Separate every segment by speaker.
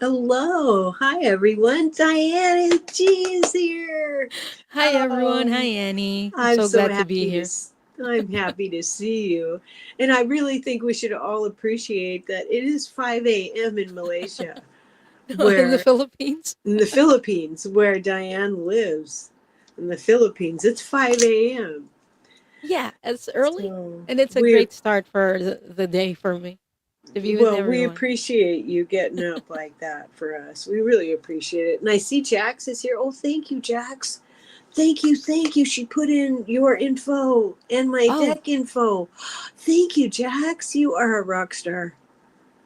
Speaker 1: Hello. Hi, everyone. Diane G is here.
Speaker 2: Hi everyone. Hi
Speaker 1: Oh,
Speaker 2: Annie. I'm
Speaker 1: I'm
Speaker 2: so
Speaker 1: so
Speaker 2: glad to be
Speaker 1: happy
Speaker 2: here.
Speaker 1: I'm happy to see you. And I really think we should all appreciate that it is 5 a.m. in Malaysia,
Speaker 2: In the
Speaker 1: where
Speaker 2: Philippines.
Speaker 1: in the Philippines, where Diane lives. In the Philippines, it's 5 a.m.
Speaker 2: Yeah, it's early
Speaker 1: So
Speaker 2: and it's a
Speaker 1: we
Speaker 2: great start for the day for me to be with
Speaker 1: well, we
Speaker 2: everyone.
Speaker 1: appreciate you getting up like that for us. We really appreciate it. And I see Jax is here. Oh, thank you, Jax. Thank you, thank you. She put in your info and my
Speaker 2: Oh,
Speaker 1: deck info. Thank you, Jax. You are a rock star.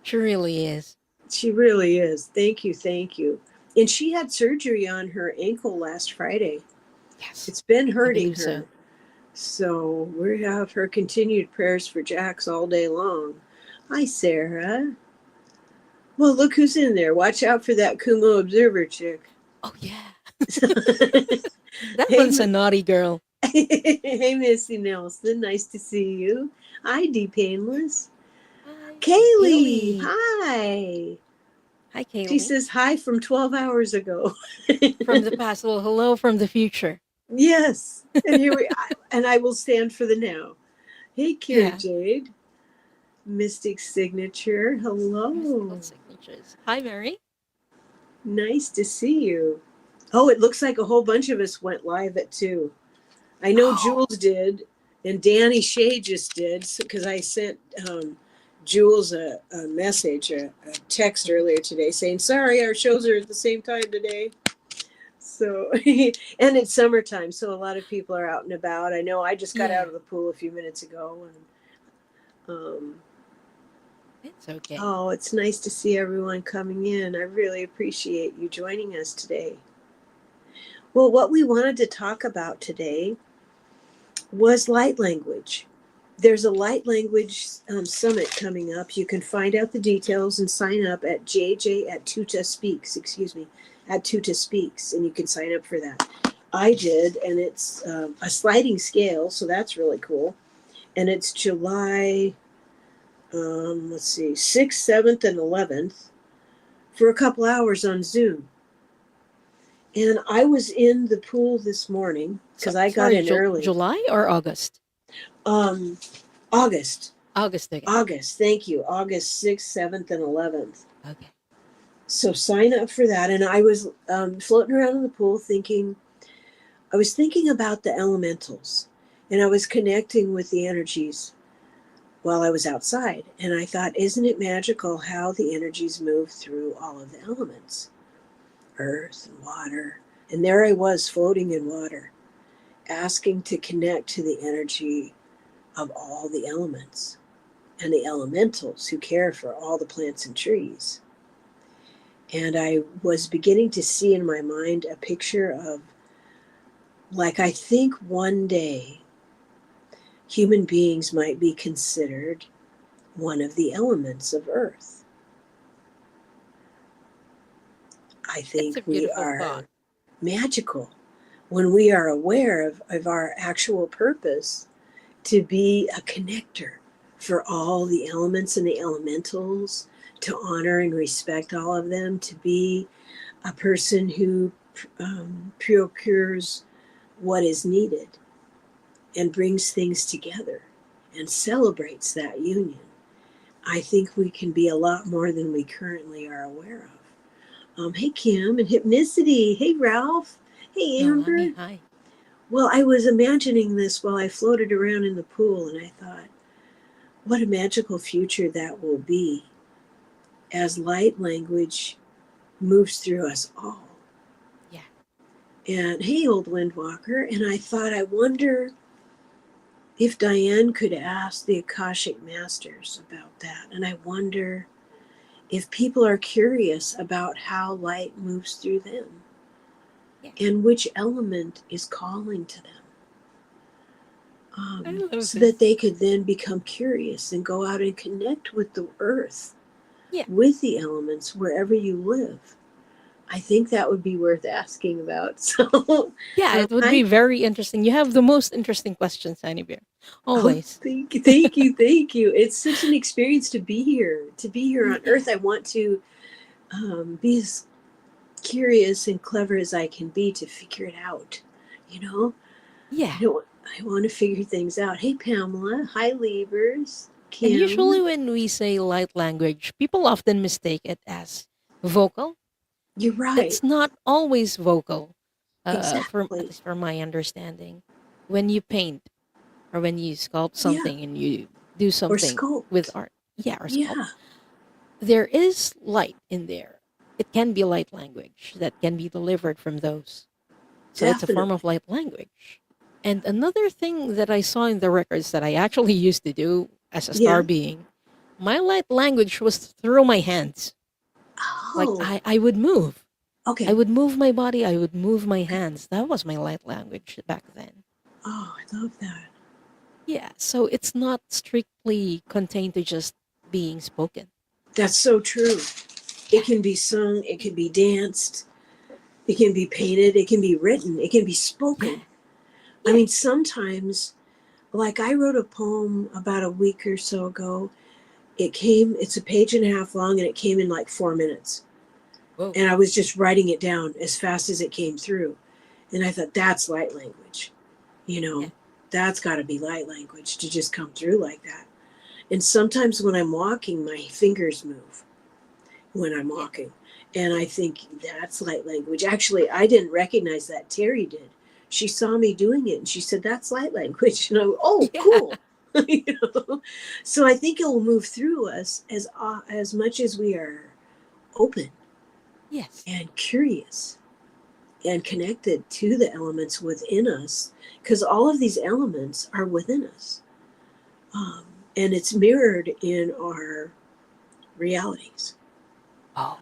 Speaker 2: she really is.
Speaker 1: She really is. Thank you, thank you. And she had surgery on her ankle last Friday.
Speaker 2: Yes,
Speaker 1: It's been
Speaker 2: I
Speaker 1: hurting
Speaker 2: believe so.
Speaker 1: her. So we have her continued prayers for Jax all day long. Hi, Sarah. Well, look who's in there. Watch out for that Kumo Observer chick.
Speaker 2: Oh yeah. That
Speaker 1: hey,
Speaker 2: one's a naughty girl.
Speaker 1: hey, Missy Nelson. Nice to see you. Hi, D Painless.
Speaker 2: Hi,
Speaker 1: Kaylee,
Speaker 2: Kaylee.
Speaker 1: hi.
Speaker 2: Hi
Speaker 1: She
Speaker 2: Kaylee.
Speaker 1: says hi from 12 hours ago.
Speaker 2: From the past. Well, hello from the future.
Speaker 1: Yes. And here we and I will stand for the now. Hey, Kira
Speaker 2: Yeah.
Speaker 1: Jade. Mystic Signature.
Speaker 2: Mystical
Speaker 1: Hello.
Speaker 2: signatures. Hi Mary.
Speaker 1: Nice to see you. Oh, it looks like a whole bunch of us went live at 2. I know
Speaker 2: Oh,
Speaker 1: Jules did, and Danny Shea just did, because I sent Jules a message, a text earlier today saying, sorry, our shows are at the same time today. So, and it's summertime, so a lot of people are out and about. I know I just got
Speaker 2: yeah.
Speaker 1: out of the pool a few minutes ago, and
Speaker 2: It's okay.
Speaker 1: oh, it's nice to see everyone coming in. I really appreciate you joining us today. Well, what we wanted to talk about today was light language. There's a light language summit coming up. You can find out the details and sign up at JJ at Tuta Speaks, excuse me, at Tuta Speaks, and you can sign up for that. I did, and it's a sliding scale, so that's really cool. And it's July, let's see, 6th, 7th, and 11th for a couple hours on Zoom. And I was in the pool this morning
Speaker 2: So
Speaker 1: because I got
Speaker 2: sorry,
Speaker 1: in early.
Speaker 2: July or August?
Speaker 1: Um, August.
Speaker 2: August again.
Speaker 1: August, thank you. August 6th, 7th, and 11th.
Speaker 2: Okay.
Speaker 1: So sign up for that. And I was floating around in the pool I was thinking about the elementals and I was connecting with the energies while I was outside. And I thought, isn't it magical how the energies move through all of the elements, earth and water? And there I was floating in water, asking to connect to the energy of all the elements and the elementals who care for all the plants and trees. And I was beginning to see in my mind a picture of, like, I think one day human beings might be considered one of the elements of Earth. I
Speaker 2: It's
Speaker 1: think
Speaker 2: a
Speaker 1: we
Speaker 2: beautiful thought.
Speaker 1: are magical when we are aware of our actual purpose to be a connector for all the elements and the elementals, to honor and respect all of them, to be a person who procures what is needed and brings things together and celebrates that union. I think we can be a lot more than we currently are aware of. Hey, Kim and Hypnicity. Hey, Ralph. Hey,
Speaker 2: Nolani,
Speaker 1: Amber.
Speaker 2: hi.
Speaker 1: Well, I was imagining this while I floated around in the pool, and I thought, what a magical future that will be as light language moves through us all.
Speaker 2: Yeah.
Speaker 1: And hey, old Windwalker. And I thought, I wonder if Diane could ask the Akashic Masters about that. And I wonder if people are curious about how light moves through them
Speaker 2: Yeah.
Speaker 1: and which element is calling to them.
Speaker 2: I love
Speaker 1: So that
Speaker 2: this.
Speaker 1: they could then become curious and go out and connect with the earth,
Speaker 2: Yeah.
Speaker 1: with the elements wherever you live. I think that would be worth asking about. So,
Speaker 2: Yeah, it would be
Speaker 1: I
Speaker 2: very interesting. You have the most interesting questions, Anniebear.
Speaker 1: oh,
Speaker 2: Always.
Speaker 1: thank you, thank you, thank you. It's such an experience to be here on
Speaker 2: Yeah.
Speaker 1: Earth. I want to be as curious and clever as I can be to figure it out. You know,
Speaker 2: Yeah.
Speaker 1: I don't. I want to figure things out. Hey, Pamela. Hi, Levers.
Speaker 2: And usually
Speaker 1: Kim.
Speaker 2: when we say light language, people often mistake it as vocal.
Speaker 1: You're right.
Speaker 2: It's not always vocal, from at
Speaker 1: Exactly.
Speaker 2: least from my understanding. When you paint or when you sculpt
Speaker 1: Yeah.
Speaker 2: something and you do
Speaker 1: Or
Speaker 2: something with
Speaker 1: sculpt.
Speaker 2: art, yeah, or sculpt,
Speaker 1: Yeah.
Speaker 2: there is light in there. It can be light language that can be delivered from those. So it's a form
Speaker 1: Definitely.
Speaker 2: of light language. And another thing that I saw in the records that I actually used to do as a
Speaker 1: Yeah.
Speaker 2: star being, my light language was through my hands. Like
Speaker 1: Oh.
Speaker 2: I would move. I
Speaker 1: Okay.
Speaker 2: would move my body, I would move my hands. That was my light language back then.
Speaker 1: Oh, I love that.
Speaker 2: Yeah, so it's not strictly contained to just being spoken.
Speaker 1: That's so true. It
Speaker 2: Yeah,
Speaker 1: can be sung. It can be danced. It can be painted. It can be written. It can be
Speaker 2: yeah,
Speaker 1: spoken. I
Speaker 2: yeah.
Speaker 1: mean, sometimes, like I wrote a poem about a week or so ago. It's a page and a half long and it came in like 4 minutes.
Speaker 2: Whoa.
Speaker 1: And I was just writing it down as fast as it came through. And I thought, that's light language. You
Speaker 2: Yeah,
Speaker 1: know, that's got to be light language to just come through like that. And sometimes when I'm walking, my fingers move when I'm
Speaker 2: yeah.
Speaker 1: walking. And I think that's light language. Actually, I didn't recognize that. Terry did. She saw me doing it and she said, that's light language. And I went, oh,
Speaker 2: Yeah.
Speaker 1: cool. You know? So I think it will move through us as much as we are open
Speaker 2: Yes.
Speaker 1: and curious and connected to the elements within us, because all of these elements are within us. Um, and it's mirrored in our realities.
Speaker 2: Oh.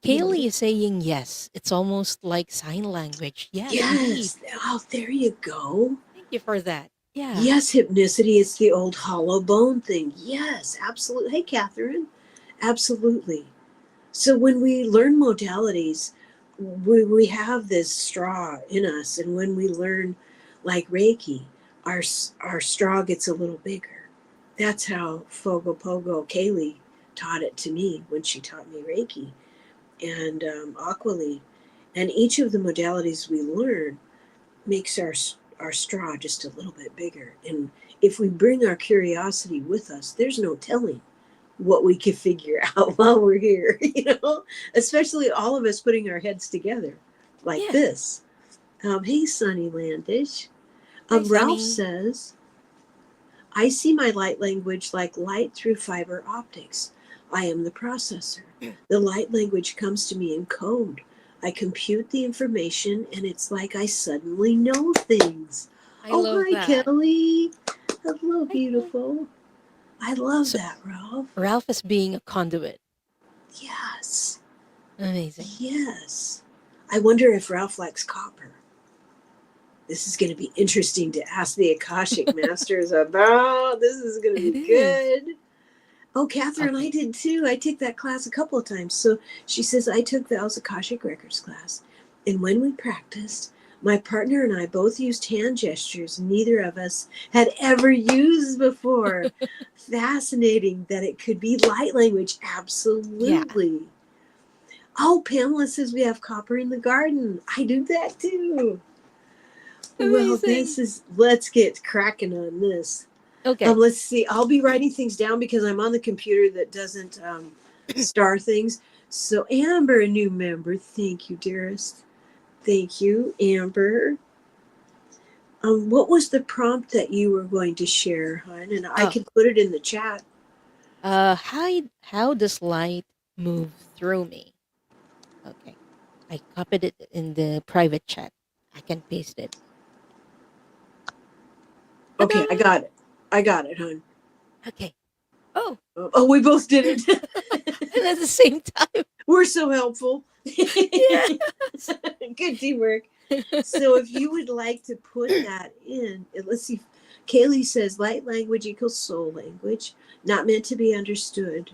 Speaker 1: You know,
Speaker 2: Kaylee is saying yes. It's almost like sign language. Yes, indeed.
Speaker 1: yes. Oh, there you go.
Speaker 2: Thank you for that. Yeah.
Speaker 1: Yes, hypnicity. It's the old hollow bone thing. Yes, absolutely. Hey, Catherine. Absolutely. So when we learn modalities, we have this straw in us, and when we learn like Reiki, our straw gets a little bigger. That's how Fogo Pogo Kaylee taught it to me when she taught me Reiki and Aquali, and each of the modalities we learn makes our straw just a little bit bigger. And if we bring our curiosity with us, there's no telling what we can figure out while we're here, especially all of us putting our heads together like
Speaker 2: Yeah.
Speaker 1: this. Hey, Sunny Landish.
Speaker 2: Hi,
Speaker 1: Ralph
Speaker 2: Sunny.
Speaker 1: says, I see my light language like light through fiber optics. I am the processor. The light language comes to me in code. I compute the information and it's like I suddenly know things.
Speaker 2: I
Speaker 1: Oh,
Speaker 2: love
Speaker 1: hi,
Speaker 2: that.
Speaker 1: Kelly. Hello,
Speaker 2: Hi, Kelly.
Speaker 1: beautiful. I love
Speaker 2: So
Speaker 1: that, Ralph.
Speaker 2: Ralph is being a conduit.
Speaker 1: Yes.
Speaker 2: Amazing.
Speaker 1: Yes. I wonder if Ralph likes copper. This is going to be interesting to ask the Akashic Masters about. This is going to
Speaker 2: It
Speaker 1: be
Speaker 2: is.
Speaker 1: good. Oh, Catherine, I
Speaker 2: Okay.
Speaker 1: did too. I took that class a couple of times. So she says, I took Val's Akashic Records class. And when we practiced, my partner and I both used hand gestures neither of us had ever used before. Fascinating that it could be light language.
Speaker 2: Yeah.
Speaker 1: Absolutely. Oh, Pamela says we have copper in the garden. I do that too. Well,
Speaker 2: Amazing.
Speaker 1: let's get cracking on this.
Speaker 2: Okay.
Speaker 1: Let's see. I'll be writing things down because I'm on the computer that doesn't star things. So, Amber, a new member. Thank you, dearest. Thank you, Amber. What was the prompt that you were going to share, hon? And I
Speaker 2: Oh.
Speaker 1: can put it in the chat.
Speaker 2: How does light move through me? Okay. I copied it in the private chat. I can paste it.
Speaker 1: Okay, I
Speaker 2: Ta-da!
Speaker 1: got it. I got it, hon.
Speaker 2: Okay. Oh,
Speaker 1: Oh, we both did it.
Speaker 2: and at the same time.
Speaker 1: We're so helpful.
Speaker 2: Yes.
Speaker 1: Good teamwork. So if you would like to put that in, let's see. Kaylee says light language equals soul language, not meant to be understood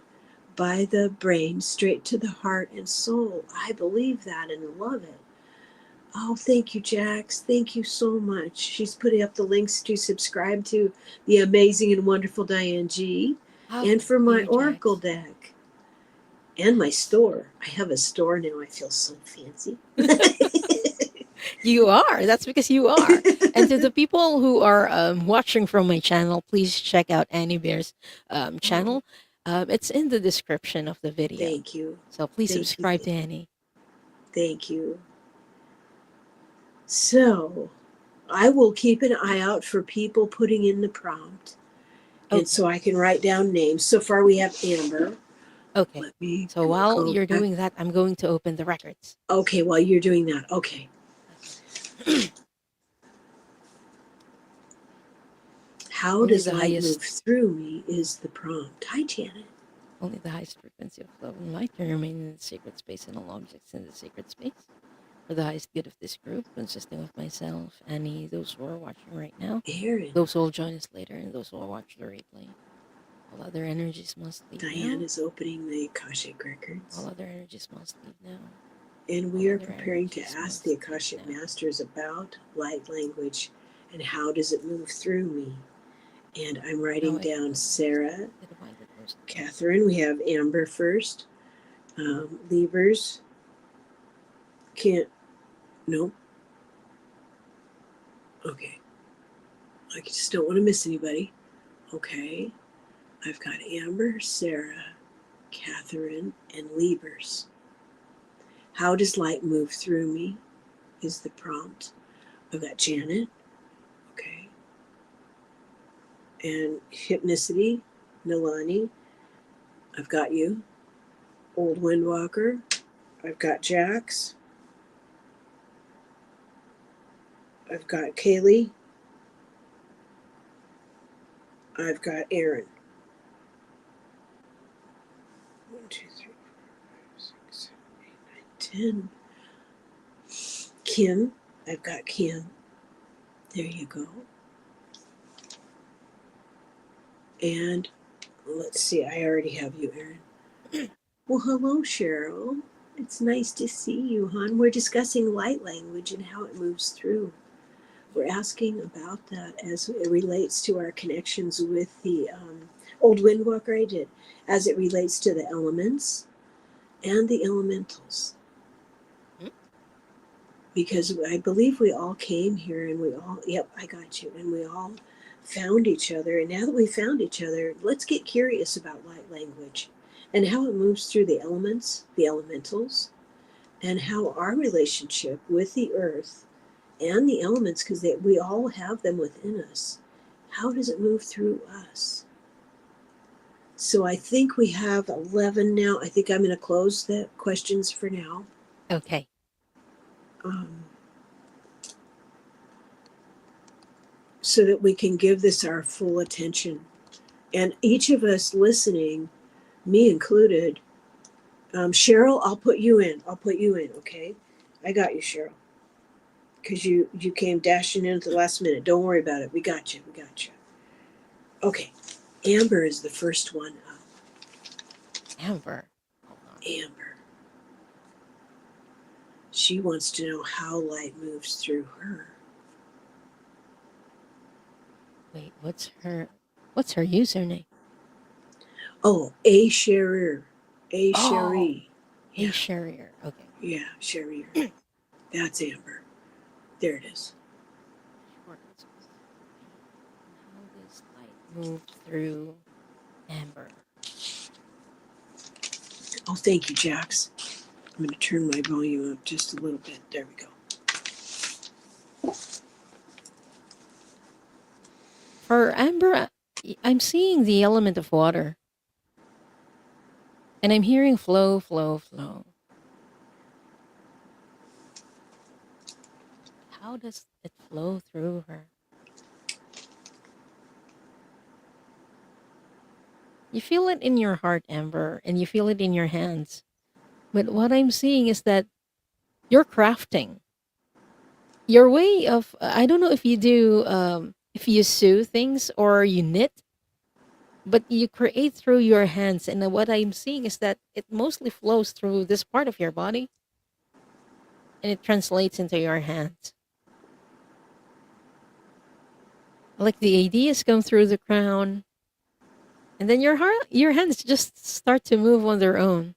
Speaker 1: by the brain, straight to the heart and soul. I believe that and love it. Oh, thank you, Jax. Thank you so much. She's putting up the links to subscribe to the amazing and wonderful Diane G
Speaker 2: Oh,
Speaker 1: and
Speaker 2: thank
Speaker 1: for my
Speaker 2: you,
Speaker 1: Oracle
Speaker 2: Jax.
Speaker 1: deck. And my store. I have a store now. I feel so fancy.
Speaker 2: You are. That's because you are. And to the people who are watching from my channel, please check out Anniebear's
Speaker 1: Oh,
Speaker 2: channel. It's in the description of the video.
Speaker 1: thank you.
Speaker 2: So please
Speaker 1: Thank you.
Speaker 2: subscribe to Annie.
Speaker 1: Thank you. So I will keep an eye out for people putting in the prompt. And
Speaker 2: Okay.
Speaker 1: so I can write down names. So far we have Amber.
Speaker 2: Okay.
Speaker 1: Let me
Speaker 2: So while
Speaker 1: go
Speaker 2: you're
Speaker 1: back.
Speaker 2: doing that, I'm going to open the records.
Speaker 1: Okay, while you're doing that. Okay.
Speaker 2: Okay.
Speaker 1: How
Speaker 2: Only
Speaker 1: does
Speaker 2: the
Speaker 1: light
Speaker 2: highest
Speaker 1: move through me is the prompt. Hi, Janet.
Speaker 2: only the highest frequency of love and light can remain in the sacred space and all objects in the sacred space. For the highest good of this group, consisting of myself, Annie, those who are watching right now,
Speaker 1: Aaron.
Speaker 2: those who will join us later, and those who will watch the replay. All other energies must leave
Speaker 1: Diane
Speaker 2: now.
Speaker 1: is opening the Akashic records.
Speaker 2: All other energies must leave now.
Speaker 1: And we
Speaker 2: All
Speaker 1: are
Speaker 2: other
Speaker 1: preparing to
Speaker 2: energies
Speaker 1: ask
Speaker 2: must
Speaker 1: the
Speaker 2: leave
Speaker 1: Akashic
Speaker 2: now.
Speaker 1: Masters about light language and how does it move through me. And I'm writing
Speaker 2: Now I
Speaker 1: down
Speaker 2: propose
Speaker 1: Sarah,
Speaker 2: the divine that moves through me.
Speaker 1: Catherine. We have Amber first. Levers. Can't. Nope. Okay. I just don't want to miss anybody. Okay. I've got Amber, Sarah, Catherine, and Levers. How does light move through me is the prompt. I've got Janet. Okay. And Hypnicity, Nilani. I've got you. Old Windwalker. I've got Jax. I've got Kaylee. I've got Aaron. 1, 2, 3, 4, 5, 6, 7, 8, 9, 10. Kim. I've got Kim. There you go. And let's see, I already have you, Aaron. Well, hello, Cheryl. It's nice to see you, hon. We're discussing light language and how it moves through. We're asking about that as it relates to our connections with the old Windwalker I did, as it relates to the elements and the elementals. Because I believe we all came here and we all, yep, I got you. And we all found each other. And now that we found each other, let's get curious about light language and how it moves through the elements, the elementals, and how our relationship with the earth and the elements, because we all have them within us, how does it move through us? So I think we have 11 now. I think I'm going to close the questions for now.
Speaker 2: Okay.
Speaker 1: So that we can give this our full attention. And each of us listening, me included, Cheryl, I'll put you in. Okay? I got you, Cheryl. Because you came dashing in at the last minute. Don't worry about it. We got you. Okay. Amber is the first one up.
Speaker 2: Amber. Hold on.
Speaker 1: Amber. She wants to know how light moves through her.
Speaker 2: Wait, what's her username?
Speaker 1: Oh, A Sharer. A
Speaker 2: Oh,
Speaker 1: Sherry.
Speaker 2: hey, Sherrier. Okay.
Speaker 1: Yeah, Sherrier. That's Amber. There it is.
Speaker 2: Short. How does light move through Amber?
Speaker 1: Oh, thank you, Jax. I'm going to turn my volume up just a little bit. There we go.
Speaker 2: For Amber, I'm seeing the element of water. And I'm hearing flow, flow, flow. How does it flow through her? You feel it in your heart, Amber, and you feel it in your hands. But what I'm seeing is that you're crafting. Your way of, I don't know if you do, if you sew things or you knit, but you create through your hands. And what I'm seeing is that it mostly flows through this part of your body and it translates into your hands. Like the ideas come through the crown, and then your hands just start to move on their own.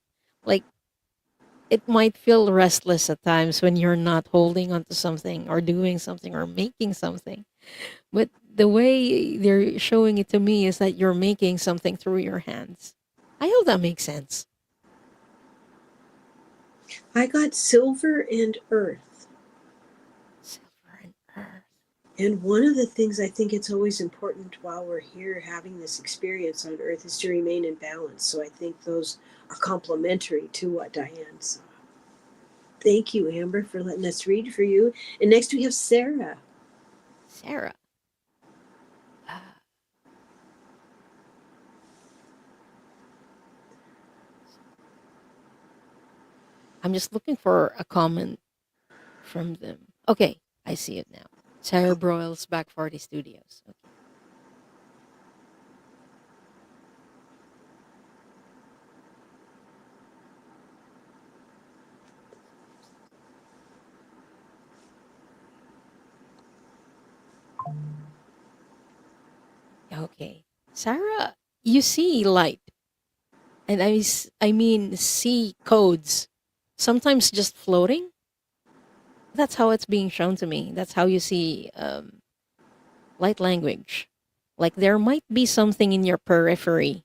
Speaker 2: it might feel restless at times when you're not holding onto something or doing something or making something. But the way they're showing it to me is that you're making something through your hands. I hope that makes sense.
Speaker 1: I got silver and earth.
Speaker 2: Silver and earth.
Speaker 1: And one of the things I think it's always important while we're here having this experience on earth is to remain in balance. So I think those are complementary to what Diane saw. Thank you, Amber, for letting us read for you. And next we have Sarah.
Speaker 2: Sarah. I'm just looking for a comment from them. Okay, I see it now. Sarah Broyles, Back 40 Studios. Okay. Sarah, you see light. And I mean, see codes. Sometimes just floating. That's how it's being shown to me. That's how you see light language. Like there might be something in your periphery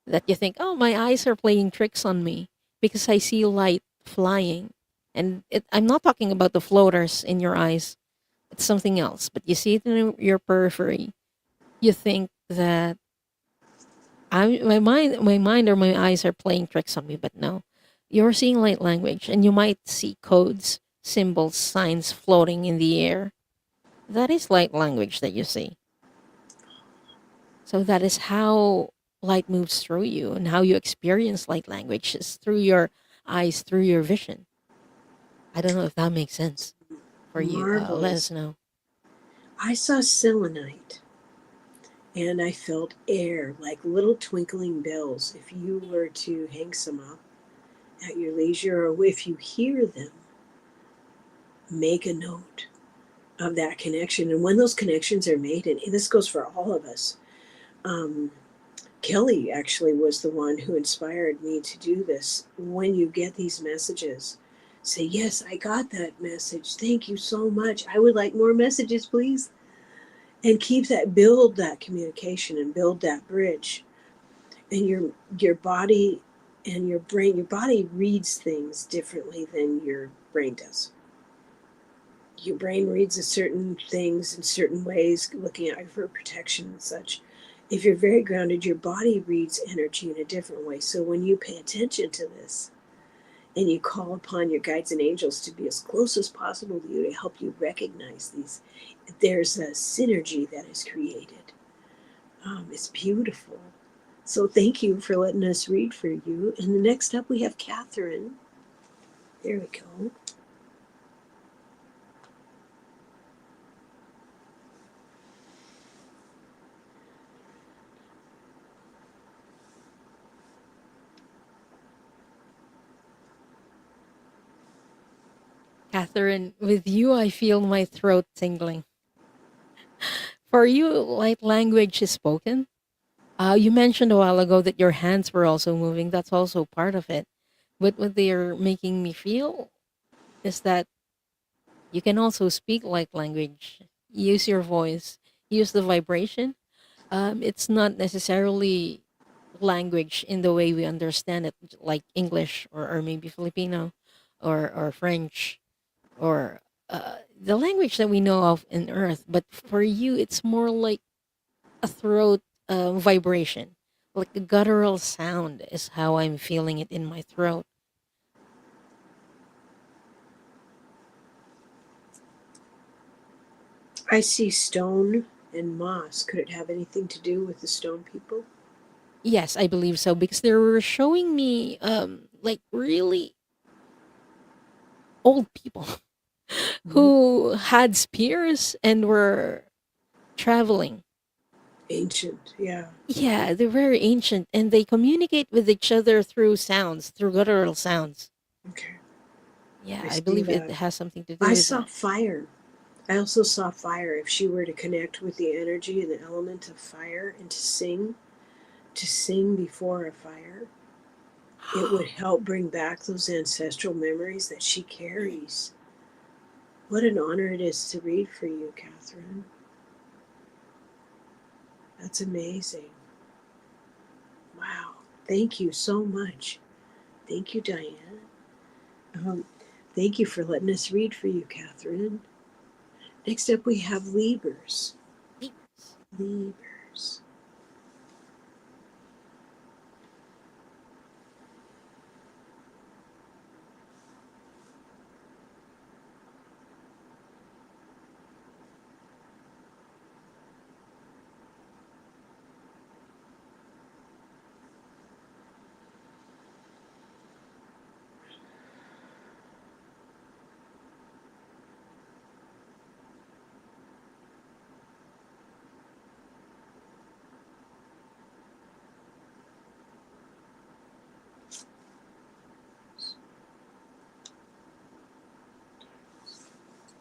Speaker 2: that you think, oh, my eyes are playing tricks on me because I see light flying. And I'm not talking about the floaters in your eyes. It's something else. But you see it in your periphery. You think that my mind or my eyes are playing tricks on me, but no. You're seeing light language and you might see codes, symbols, signs floating in the air. That is light language that you see. So that is how light moves through you and how you experience light language is through your eyes, through your vision. I don't know if that makes sense for you. Let us
Speaker 1: Marvelous.
Speaker 2: know.
Speaker 1: I saw selenite and I felt air like little twinkling bells. If you were to hang some up at your leisure, or if you hear them, make a note of that connection. And when those connections are made, and this goes for all of us, um, Kelly actually was the one who inspired me to do this. When you get these messages, say, yes, I got that message. Thank you so much. I would like more messages, please. And keep that, build that communication and build that bridge. And your body and your brain, your body reads things differently than your brain does. Your brain reads a certain things in certain ways, looking at for protection and such. If you're very grounded, your body reads energy in a different way. So when you pay attention to this and you call upon your guides and angels to be as close as possible to you to help you recognize these, there's a synergy that is created. It's beautiful. So thank you for letting us read for you. And the next up we have Catherine. There we go.
Speaker 2: Catherine, with you, I feel my throat tingling. For you, light language is spoken. You mentioned a while ago that your hands were also moving. That's also part of it. But what they're making me feel is that you can also speak light language, use your voice, use the vibration. It's not necessarily language in the way we understand it, like English or maybe Filipino or French or the language that we know of in Earth. But for you, it's more like a throat vibration, like a guttural sound is how I'm feeling it in my throat.
Speaker 1: I see stone and moss. Could it have anything to do with the stone people?
Speaker 2: Yes, I believe so because they were showing me like really old people
Speaker 1: Mhm.
Speaker 2: who had spears and were traveling.
Speaker 1: Ancient, yeah.
Speaker 2: Yeah, they're very ancient and they communicate with each other through sounds, through guttural sounds.
Speaker 1: Okay,
Speaker 2: Yeah,
Speaker 1: I
Speaker 2: I
Speaker 1: see
Speaker 2: believe it
Speaker 1: that.
Speaker 2: has something to do
Speaker 1: I
Speaker 2: with
Speaker 1: saw
Speaker 2: that.
Speaker 1: fire. I also saw fire. If she were to connect with the energy and the element of fire and to sing before a fire, it would help bring back those ancestral memories that she carries. What an honor it is to read for you, Catherine. That's amazing. Wow. Thank you so much. Thank you, Diane. Um, thank you for letting us read for you, Catherine. Next up, we have Libras.
Speaker 2: Libras.
Speaker 1: Libras.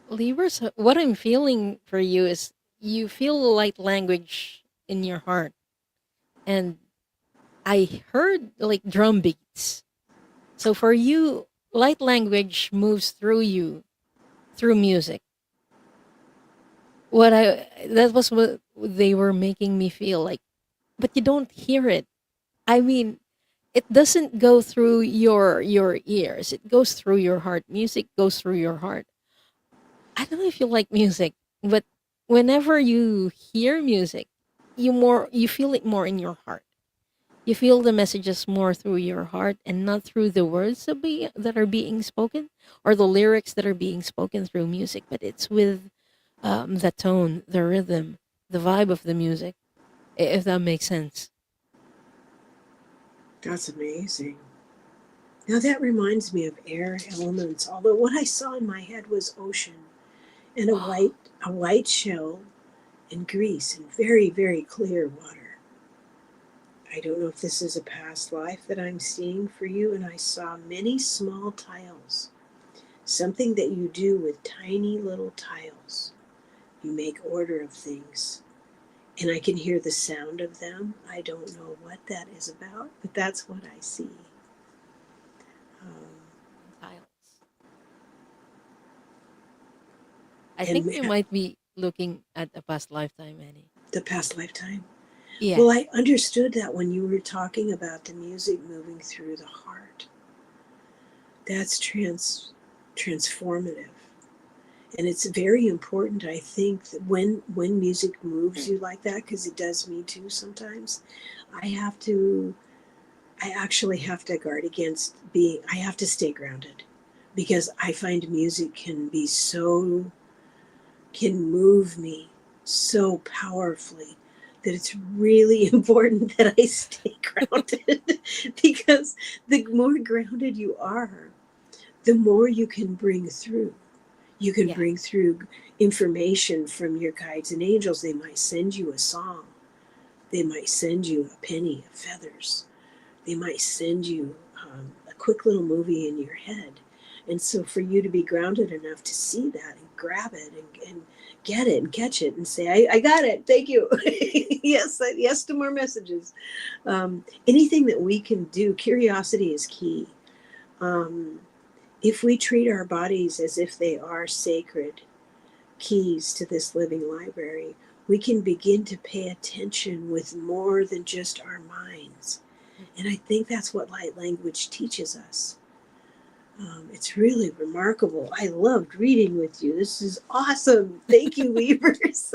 Speaker 2: Libras, what I'm feeling for you is you feel light language in your heart. And I heard like drum beats. So for you, light language moves through you through music. What I that was what they were making me feel like, but you don't hear it. I mean, it doesn't go through your ears. It goes through your heart. Music goes through your heart. I don't know if you like music, but whenever you hear music, you feel it more in your heart. You feel the messages more through your heart and not through the words that are being spoken or the lyrics that are being spoken through music, but it's with the tone, the rhythm, the vibe of the music, if that makes sense.
Speaker 1: That's amazing. Now that reminds me of air elements, although what I saw in my head was ocean and
Speaker 2: Wow.
Speaker 1: a white shell in Greece and very, very clear water. I don't know if this is a past life that I'm seeing for you, and I saw many small tiles, something that you do with tiny little tiles. You make order of things, and I can hear the sound of them. I don't know what that is about, but that's what I see. Um,
Speaker 2: Tiles. I think
Speaker 1: and
Speaker 2: you might be looking at a past lifetime, Annie.
Speaker 1: the past lifetime.
Speaker 2: Yeah.
Speaker 1: Well, I understood that when you were talking about the music moving through the heart. That's transformative. And it's very important, I think, that when music moves you like that, because it does me too sometimes, I have to I actually have to guard against being I have to stay grounded because I find music can move me so powerfully that it's really important that I stay grounded because the more grounded you are, the more you can bring through. You can
Speaker 2: Yeah.
Speaker 1: bring through information from your guides and angels. They might send you a song, they might send you a penny of feathers, they might send you a quick little movie in your head. And so, for you to be grounded enough to see that and grab it and get it and catch it and say, I got it, thank you. Yes, yes to more messages. Anything that we can do, curiosity is key. Um, if we treat our bodies as if they are sacred keys to this living library, we can begin to pay attention with more than just our minds. And I think that's what light language teaches us. It's really remarkable. I loved reading with you. This is awesome. Thank you, Weavers.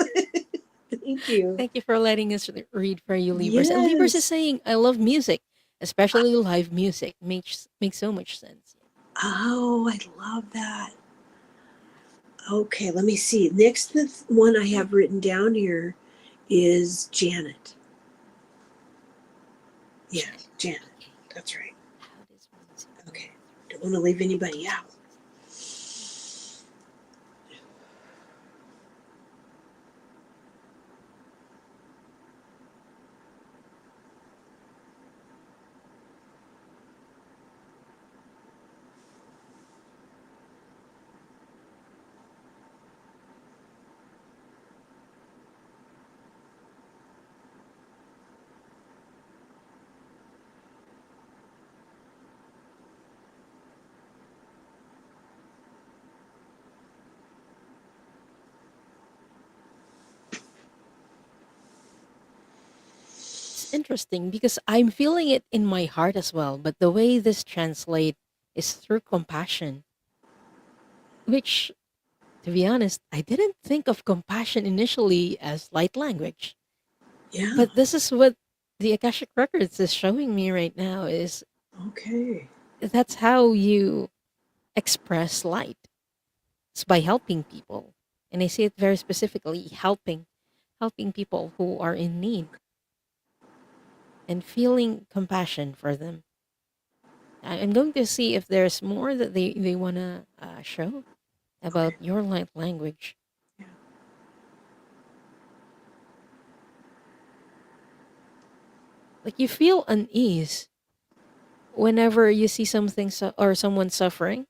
Speaker 1: Thank you.
Speaker 2: Thank you for letting us read for you, Libras. And Libras is
Speaker 1: Yes.
Speaker 2: saying, I love music, especially live music. Makes so much sense.
Speaker 1: Oh, I love that. Okay, let me see. Next, the one I have written down here is Janet. Yeah,
Speaker 2: Janet.
Speaker 1: Janet.
Speaker 2: Okay.
Speaker 1: That's right.
Speaker 2: How does music move
Speaker 1: Okay. Don't
Speaker 2: through
Speaker 1: want to leave
Speaker 2: the
Speaker 1: anybody out.
Speaker 2: consciousness? interesting because I'm feeling it in my heart as well. But the way this translate is through compassion, which, to be honest, I didn't think of compassion initially as light language.
Speaker 1: Yeah.
Speaker 2: But this is what the Akashic Records is showing me right now is
Speaker 1: Okay.
Speaker 2: that's how you express light. It's by helping people. And I see it very specifically helping people who are in need and feeling compassion for them. I'm going to see if there's more that they want to show about
Speaker 1: Okay.
Speaker 2: your light language.
Speaker 1: Yeah.
Speaker 2: Like you feel unease whenever you see something or someone suffering.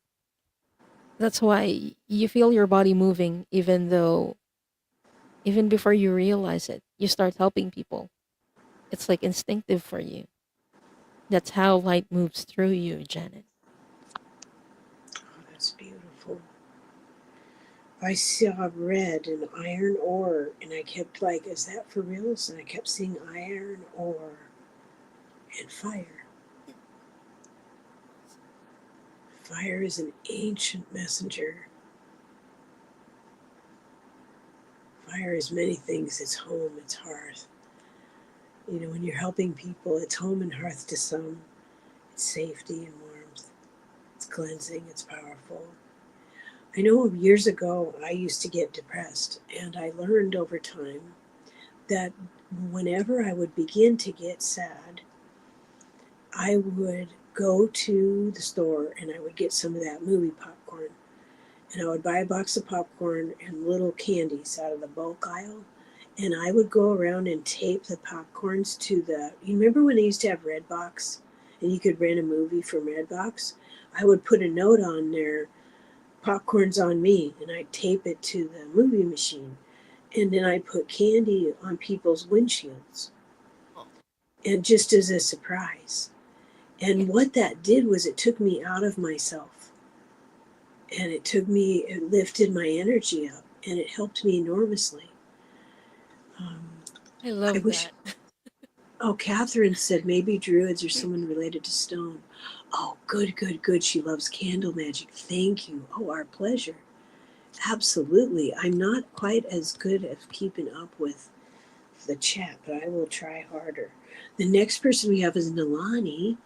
Speaker 2: That's why you feel your body moving even before you realize it. You start helping people. It's like instinctive for you. That's how light moves through you, Janet.
Speaker 1: Oh, that's beautiful. I saw red and iron ore, and I kept like, is that for reals? And I kept seeing iron ore and fire. Fire is an ancient messenger. Fire is many things. It's home, it's hearth. You know, when you're helping people, it's home and hearth to some. It's safety and warmth. It's cleansing, it's powerful. I know years ago I used to get depressed, and I learned over time that whenever I would begin to get sad, I would go to the store and I would get some of that movie popcorn. And I would buy a box of popcorn and little candies out of the bulk aisle. And I would go around and tape the popcorns to the. You remember when they used to have Redbox and you could rent a movie from Redbox? I would put a note on there, popcorn's on me, and I'd tape it to the movie machine. And then I'd put candy on people's windshields.
Speaker 2: Oh,
Speaker 1: And just as a surprise.
Speaker 2: yeah.
Speaker 1: And what that did was it took me out of myself. And it lifted my energy up and it helped me enormously. Um,
Speaker 2: I
Speaker 1: I
Speaker 2: love
Speaker 1: wish,
Speaker 2: that.
Speaker 1: oh, Catherine said maybe druids or someone related to stone. Oh, good, good, good. She loves candle magic. Thank you. Oh, our pleasure. Absolutely. I'm not quite as good at keeping up with the chat, but I will try harder. The next person we have is Nalani.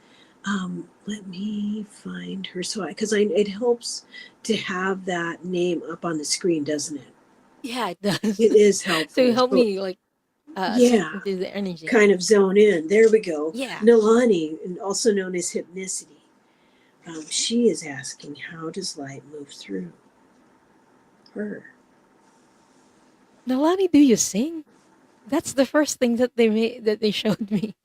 Speaker 1: Let me find her so because it helps to have that name up on the screen, doesn't it?
Speaker 2: Yeah, it does.
Speaker 1: It is
Speaker 2: So
Speaker 1: helpful.
Speaker 2: help
Speaker 1: So
Speaker 2: me like sync
Speaker 1: yeah,
Speaker 2: into the energy.
Speaker 1: kind of zone in. There we go.
Speaker 2: Yeah.
Speaker 1: Nalani, and also known as hypnicity. She is asking, how does light move through her?
Speaker 2: Nalani, do you sing? That's the first thing that they showed me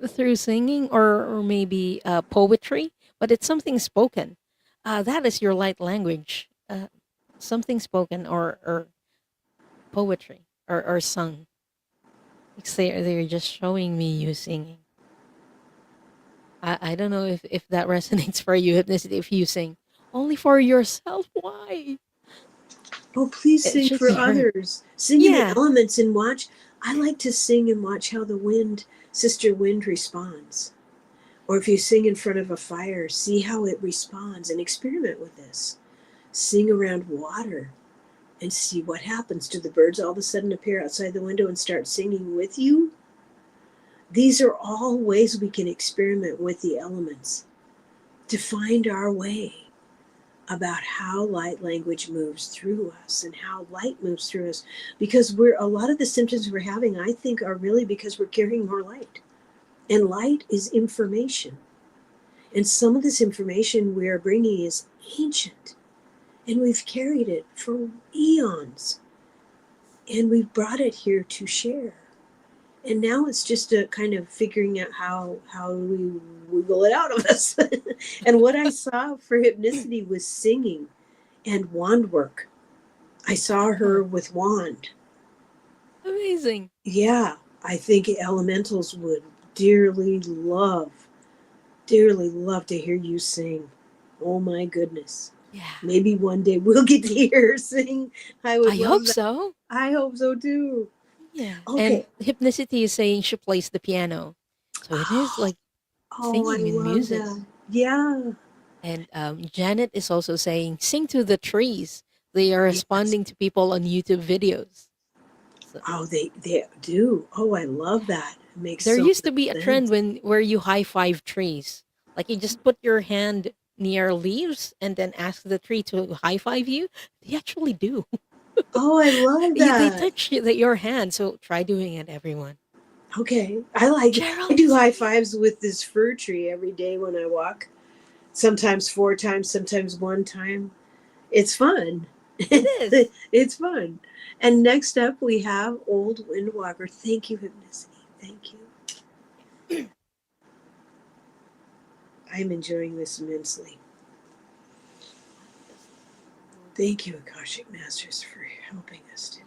Speaker 2: through singing or maybe poetry, but it's something spoken. That is your light language. Something spoken or poetry or sung. Because they're just showing me you singing. I don't know if that resonates for you, hypnicity, if you sing only for yourself. Why?
Speaker 1: Oh, please
Speaker 2: It
Speaker 1: sing
Speaker 2: should
Speaker 1: for
Speaker 2: be heard.
Speaker 1: others. Sing in the
Speaker 2: Yeah.
Speaker 1: elements and watch. I like to sing and watch how the wind, Sister Wind, responds. Or if you sing in front of a fire, see how it responds and experiment with this. Sing around water and see what happens. Do the birds all of a sudden appear outside the window and start singing with you? These are all ways we can experiment with the elements to find our way about how light language moves through us and how light moves through us, because we're a lot of the symptoms we're having, I think, are really because we're carrying more light, and light is information, and some of this information we are bringing is ancient, and we've carried it for eons, and we've brought it here to share. And now it's just a kind of figuring out how we wiggle it out of us. And what I saw for hypnicity was singing and wand work. I saw
Speaker 2: Huh.
Speaker 1: her with wand.
Speaker 2: Amazing.
Speaker 1: Yeah, I think elementals would dearly dearly love to hear you sing. Oh my goodness.
Speaker 2: Yeah.
Speaker 1: Maybe one day we'll get to hear her sing. I would
Speaker 2: I
Speaker 1: love
Speaker 2: hope
Speaker 1: that.
Speaker 2: so.
Speaker 1: I hope so too.
Speaker 2: Yeah. And
Speaker 1: Okay.
Speaker 2: Hypnicity is saying she plays the piano. So it is like
Speaker 1: Oh, I
Speaker 2: singing and
Speaker 1: love
Speaker 2: music.
Speaker 1: that. Yeah.
Speaker 2: And Janet is also saying, sing to the trees. They are
Speaker 1: Yes.
Speaker 2: responding to people on YouTube videos. So
Speaker 1: Oh, they do. Oh, I love
Speaker 2: yeah.
Speaker 1: that. It makes
Speaker 2: There
Speaker 1: so
Speaker 2: used to
Speaker 1: much
Speaker 2: be a trend
Speaker 1: sense.
Speaker 2: where you high five trees. Like you just put your hand near leaves and then ask the tree to high five you. They actually do.
Speaker 1: Oh, I love
Speaker 2: They
Speaker 1: that.
Speaker 2: touch your hand. So try doing it, everyone.
Speaker 1: Okay. I like it. I
Speaker 2: Gerald
Speaker 1: do
Speaker 2: is
Speaker 1: high
Speaker 2: here.
Speaker 1: fives with this fir tree every day when I walk. Sometimes 4 times, sometimes 1 time. It's fun.
Speaker 2: It is.
Speaker 1: It's fun. And next up we have Old Windwalker. Thank you, Hypnicity. Thank you. I'm enjoying this immensely. Thank you, Akashic Masters, for helping us today.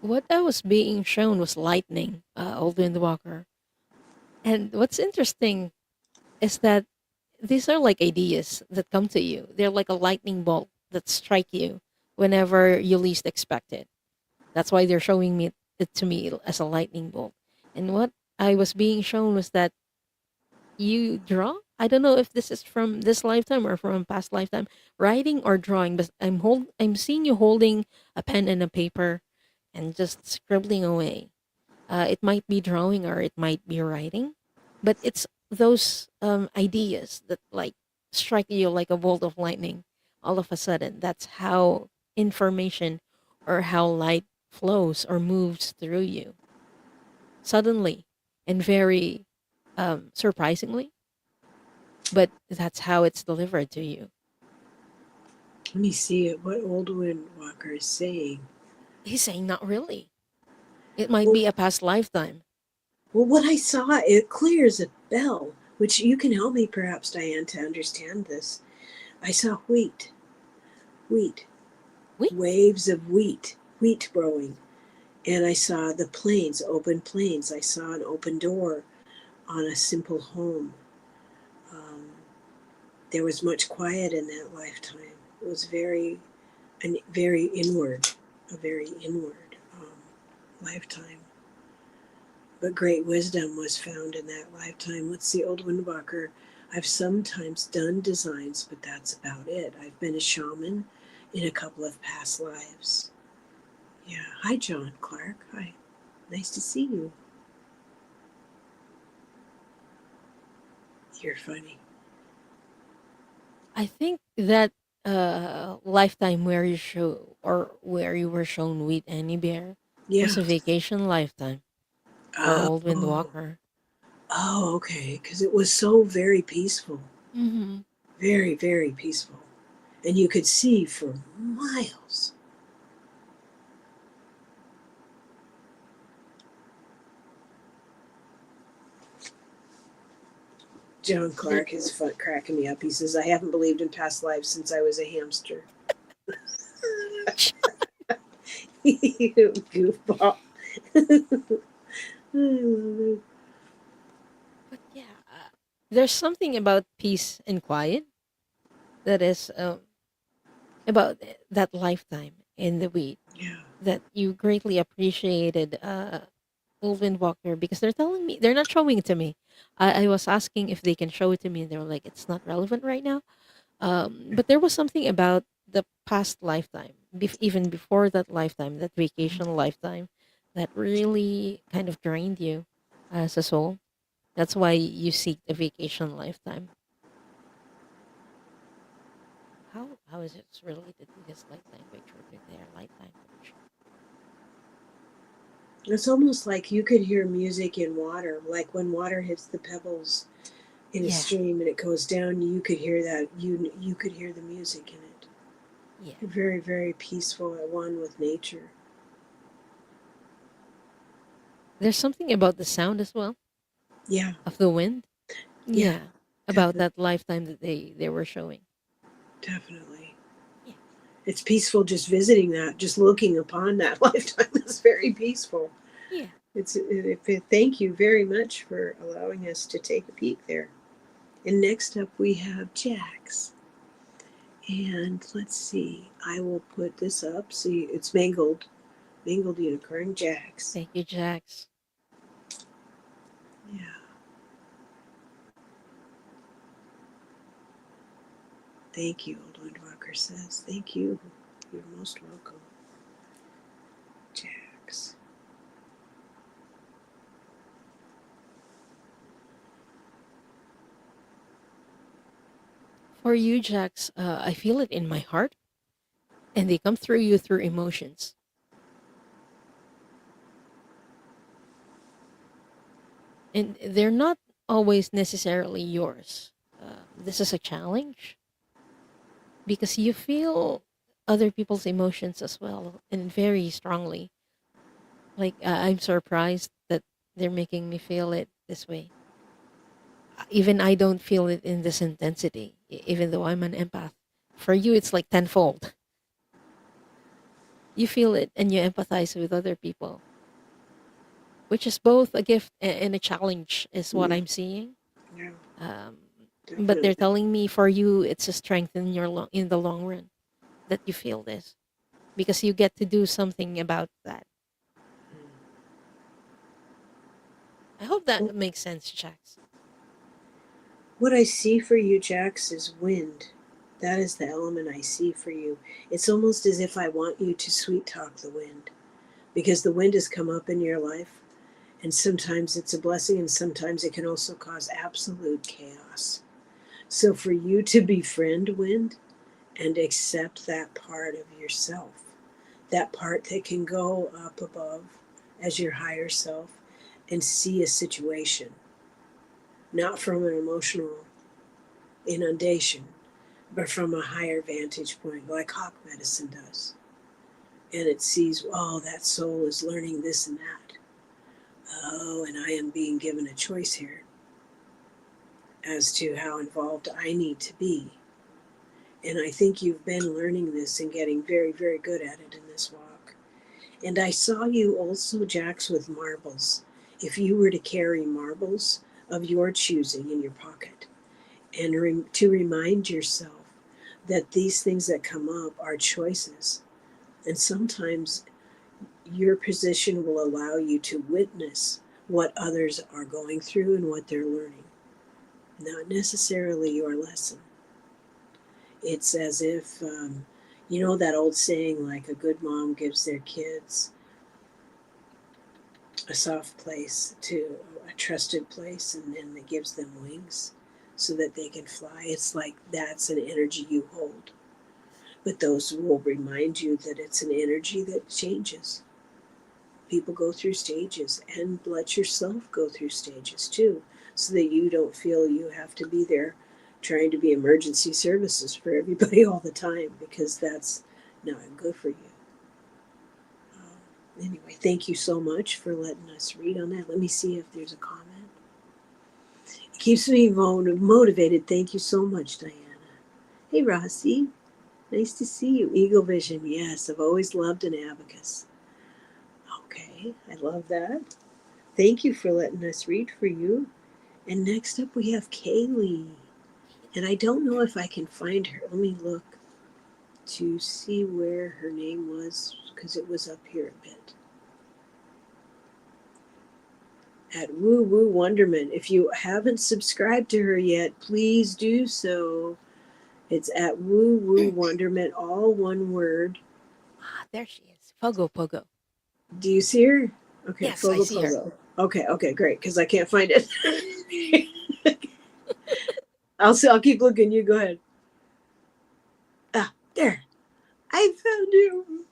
Speaker 2: What I was being shown was lightning, Old Windwalker. And what's interesting is that these are like ideas that come to you. They're like a lightning bolt that strike you whenever you least expect it. That's why they're showing me it to me as a lightning bolt. And what I was being shown was that you draw. I don't know if this is from this lifetime or from a past lifetime, writing or drawing. But I'm seeing you holding a pen and a paper, and just scribbling away. It might be drawing or it might be writing, but it's those ideas that like strike you like a bolt of lightning all of a sudden. That's how information or how light flows or moves through you suddenly and very surprisingly, but that's how it's delivered to you.
Speaker 1: Let me see what Old Windwalker is saying.
Speaker 2: He's saying not really. It might
Speaker 1: Well,
Speaker 2: be a past lifetime.
Speaker 1: well, what I saw, it clear as a bell, which you can help me perhaps, Diane, to understand this. I saw wheat,
Speaker 2: Wait,
Speaker 1: waves of wheat growing. And I saw the plains, open plains. I saw an open door on a simple home. Um, there was much quiet in that lifetime. It was very inward, a very inward lifetime. But great wisdom was found in that lifetime. Let's see, Old Windwalker. I've sometimes done designs, but that's about it. I've been a shaman in a couple of past lives. Yeah. Hi, John Clark. Hi. Nice to see you. You're funny.
Speaker 2: I think that lifetime where you show or where you were shown with Anniebear
Speaker 1: Yeah.
Speaker 2: was a vacation lifetime for Old
Speaker 1: Oh.
Speaker 2: Windwalker.
Speaker 1: Oh, okay. Because it was so very peaceful.
Speaker 2: Mm-hmm.
Speaker 1: Very, very peaceful. And you could see for miles. John
Speaker 2: There,
Speaker 1: Clark is cracking me up. He says, I haven't believed in past lives since I was a hamster. You goofball. I love it.
Speaker 2: but yeah, there's something about peace and quiet that is about that lifetime in the weed
Speaker 1: Yeah.
Speaker 2: that you greatly appreciated Old Windwalker because they're telling me they're not showing it to me. I was asking if they can show it to me, and they were like, "It's not relevant right now." But there was something about the past lifetime, even before that lifetime, that vacation lifetime, that really kind of drained you as a soul. That's why you seek the vacation lifetime. How is it related to his light language or to their light language?
Speaker 1: It's almost like you could hear music in water, like when water hits the pebbles in a
Speaker 2: Yeah,
Speaker 1: stream and it goes down, you could hear that. You could hear the music in it.
Speaker 2: yeah.
Speaker 1: Very, very peaceful at one with nature.
Speaker 2: There's something about the sound as well
Speaker 1: Yeah,
Speaker 2: of the wind.
Speaker 1: yeah,
Speaker 2: Yeah, about
Speaker 1: definitely,
Speaker 2: that lifetime that they were showing.
Speaker 1: definitely.
Speaker 2: Yeah,
Speaker 1: It's peaceful just visiting that, just looking upon that lifetime is very peaceful.
Speaker 2: yeah.
Speaker 1: Thank you very much for allowing us to take a peek there. And next up we have Jax. And let's see, I will put this up. See, it's mangled unicorn Jax.
Speaker 2: Thank you, Jax.
Speaker 1: Yeah. Thank you, Old Windwalker says. Thank you. You're most welcome, Jax.
Speaker 2: For you, Jax, I feel it in my heart, and they come through you through emotions, and they're not always necessarily yours. This is a challenge because you feel other people's emotions as well, and very strongly. Like I'm surprised that they're making me feel it this way. Even I don't feel it in this intensity, even though I'm an empath. For you, it's like tenfold. You feel it and you empathize with other people, which is both a gift and a challenge, is what
Speaker 1: Mm,
Speaker 2: I'm seeing.
Speaker 1: yeah,
Speaker 2: Um, but they're
Speaker 1: definitely.
Speaker 2: telling me for you, it's a strength in in the long run that you feel this because you get to do something about that. I hope
Speaker 1: Well,
Speaker 2: that makes sense, Jax.
Speaker 1: what I see for you, Jax, is wind. That is the element I see for you. It's almost as if I want you to sweet talk the wind because the wind has come up in your life, and sometimes it's a blessing, and sometimes it can also cause absolute chaos. So, for you to befriend wind and accept that part of yourself, that part that can go up above as your higher self and see a situation, not from an emotional inundation, but from a higher vantage point, like hawk medicine does. And it sees, oh, that soul is learning this and that. Oh, and I am being given a choice here as to how involved I need to be. And I think you've been learning this and getting very, very good at it in this walk. And I saw you also, Jax, with marbles. If you were to carry marbles of your choosing in your pocket, and to remind yourself that these things that come up are choices. And sometimes your position will allow you to witness what others are going through and what they're learning, not necessarily your lesson. It's as if, you know, that old saying, like a good mom gives their kids a soft place to a trusted place, and then it gives them wings so that they can fly. It's like that's an energy you hold. But those will remind you that it's an energy that changes. People go through stages, and let yourself go through stages too, so that you don't feel you have to be there trying to be emergency services for everybody all the time, because that's not good for you. Anyway, thank you so much for letting us read on that. Let me see if there's a comment. It keeps me motivated. Thank you so much, Diana. Hey, Rossi. Nice to see you. Eagle Vision. Yes, I've always loved an abacus. Okay, I love that. Thank you for letting us read for you. And next up we have Kaylee. And I don't know if I can find her. Let me look to see where her name was, because it was up here a bit. At Woo Woo Wonderment. If you haven't subscribed to her yet, please do so. It's at Woo Woo Wonderment, all one word.
Speaker 2: Ah, there she is. Pogo Pogo.
Speaker 1: Do you see her? Okay,
Speaker 2: Yes, I
Speaker 1: Fogo
Speaker 2: see her.
Speaker 1: Pogo. Okay, great, because I can't find it. I'll keep looking. You go ahead. Ah, there. I found you.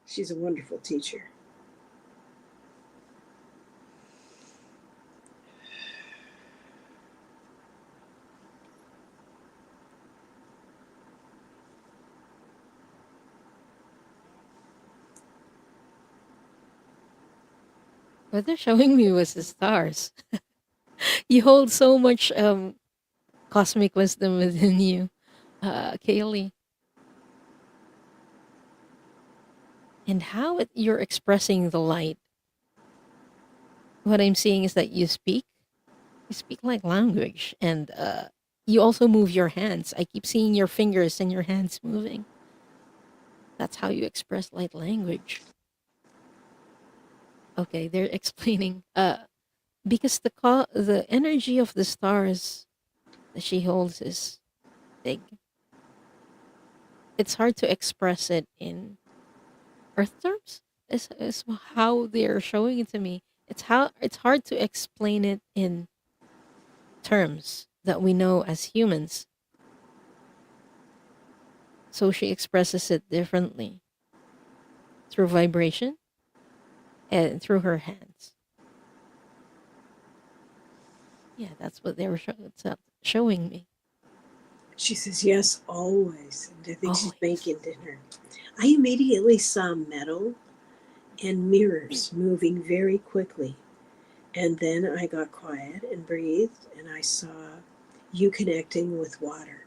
Speaker 1: She's a wonderful teacher.
Speaker 2: What they're showing me was the stars. You hold so much cosmic wisdom within you, Kaylee. And how you're expressing the light. What I'm seeing is that you speak like language, and you also move your hands. I keep seeing your fingers and your hands moving. That's how you express light language. Okay, they're explaining. Because the energy of the stars that she holds is big. It's hard to express it in Earth terms. Is how they're showing it to me. It's hard to explain it in terms that we know as humans. So she expresses it differently through vibration and through her hands. Yeah, that's what they were showing me.
Speaker 1: She says, yes, always. And I think she's
Speaker 2: Always.
Speaker 1: making dinner. I immediately saw metal and mirrors moving very quickly. And then I got quiet and breathed, and I saw you connecting with water,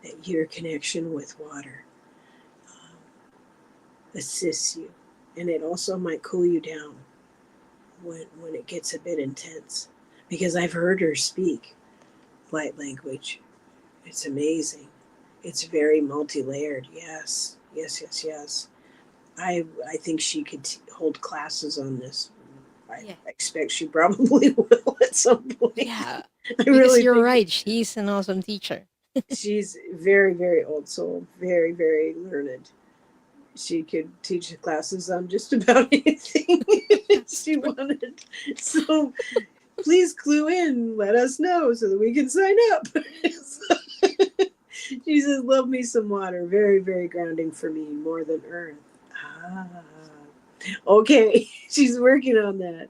Speaker 1: that your connection with water um, assists you. And it also might cool you down when it gets a bit intense. Because I've heard her speak light language. It's amazing. It's very multi-layered. Yes, yes, yes, yes. I think she could hold classes on this. I
Speaker 2: Yeah.
Speaker 1: expect she probably will at some point.
Speaker 2: Yeah.
Speaker 1: I
Speaker 2: Because
Speaker 1: really
Speaker 2: you're
Speaker 1: think
Speaker 2: right. She's an awesome teacher.
Speaker 1: she's very, very old soul, very, very learned. She could teach classes on just about anything if
Speaker 2: That's
Speaker 1: she
Speaker 2: true.
Speaker 1: wanted. So please clue in, let us know so that we can sign up. She says, love me some water. Very, very grounding for me, more than earth. Ah, okay. She's working on that.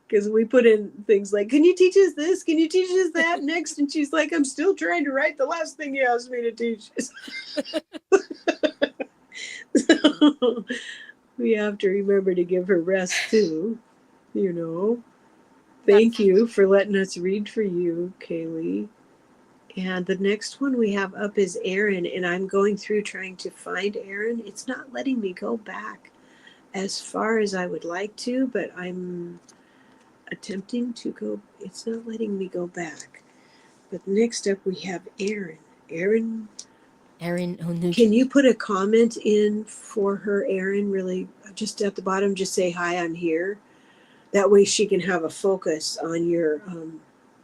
Speaker 1: Because we put in things like, can you teach us this? Can you teach us that next? And she's like, I'm still trying to write the last thing you asked me to teach. So we have to remember to give her rest too, you know. Thank
Speaker 2: That's
Speaker 1: you for letting us read for you, Kaylee. And the next one we have up is Aaron, and I'm going through trying to find Aaron. It's not letting me go back as far as I would like to, but I'm attempting to go. It's not letting me go back. But next up we have Aaron. Aaron,
Speaker 2: Erin
Speaker 1: can
Speaker 2: Onuji.
Speaker 1: you put a comment in for her, Aaron? Really, just at the bottom, just say, hi, I'm here. That way she can have a focus on your.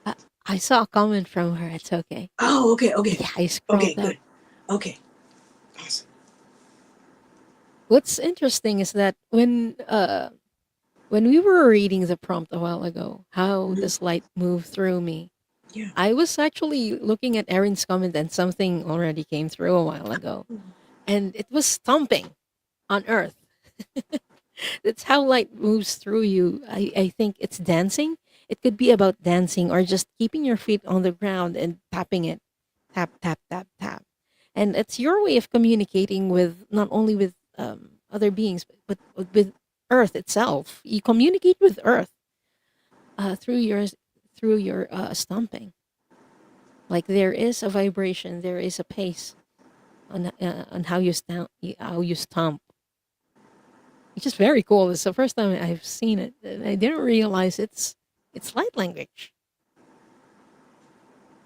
Speaker 2: Uh, I saw a comment from her. It's okay.
Speaker 1: Oh, okay, okay.
Speaker 2: Yeah, I
Speaker 1: Okay,
Speaker 2: scrolled up.
Speaker 1: good. Okay, awesome.
Speaker 2: What's interesting is that when we were reading the prompt a while ago, how
Speaker 1: Mhm.
Speaker 2: does light move through me?
Speaker 1: Yeah.
Speaker 2: I was actually looking at Erin's comment and something already came through a while ago. And it was stomping on earth. That's how light moves through you. I think it's dancing. It could be about dancing or just keeping your feet on the ground and tapping it. Tap, tap, tap, tap. And it's your way of communicating with not only with other beings, but with Earth itself. You communicate with Earth through your stomping. Like there is a vibration, there is a pace on how you stomp. It's just very cool. It's the first time I've seen it, and I didn't realize it's light language.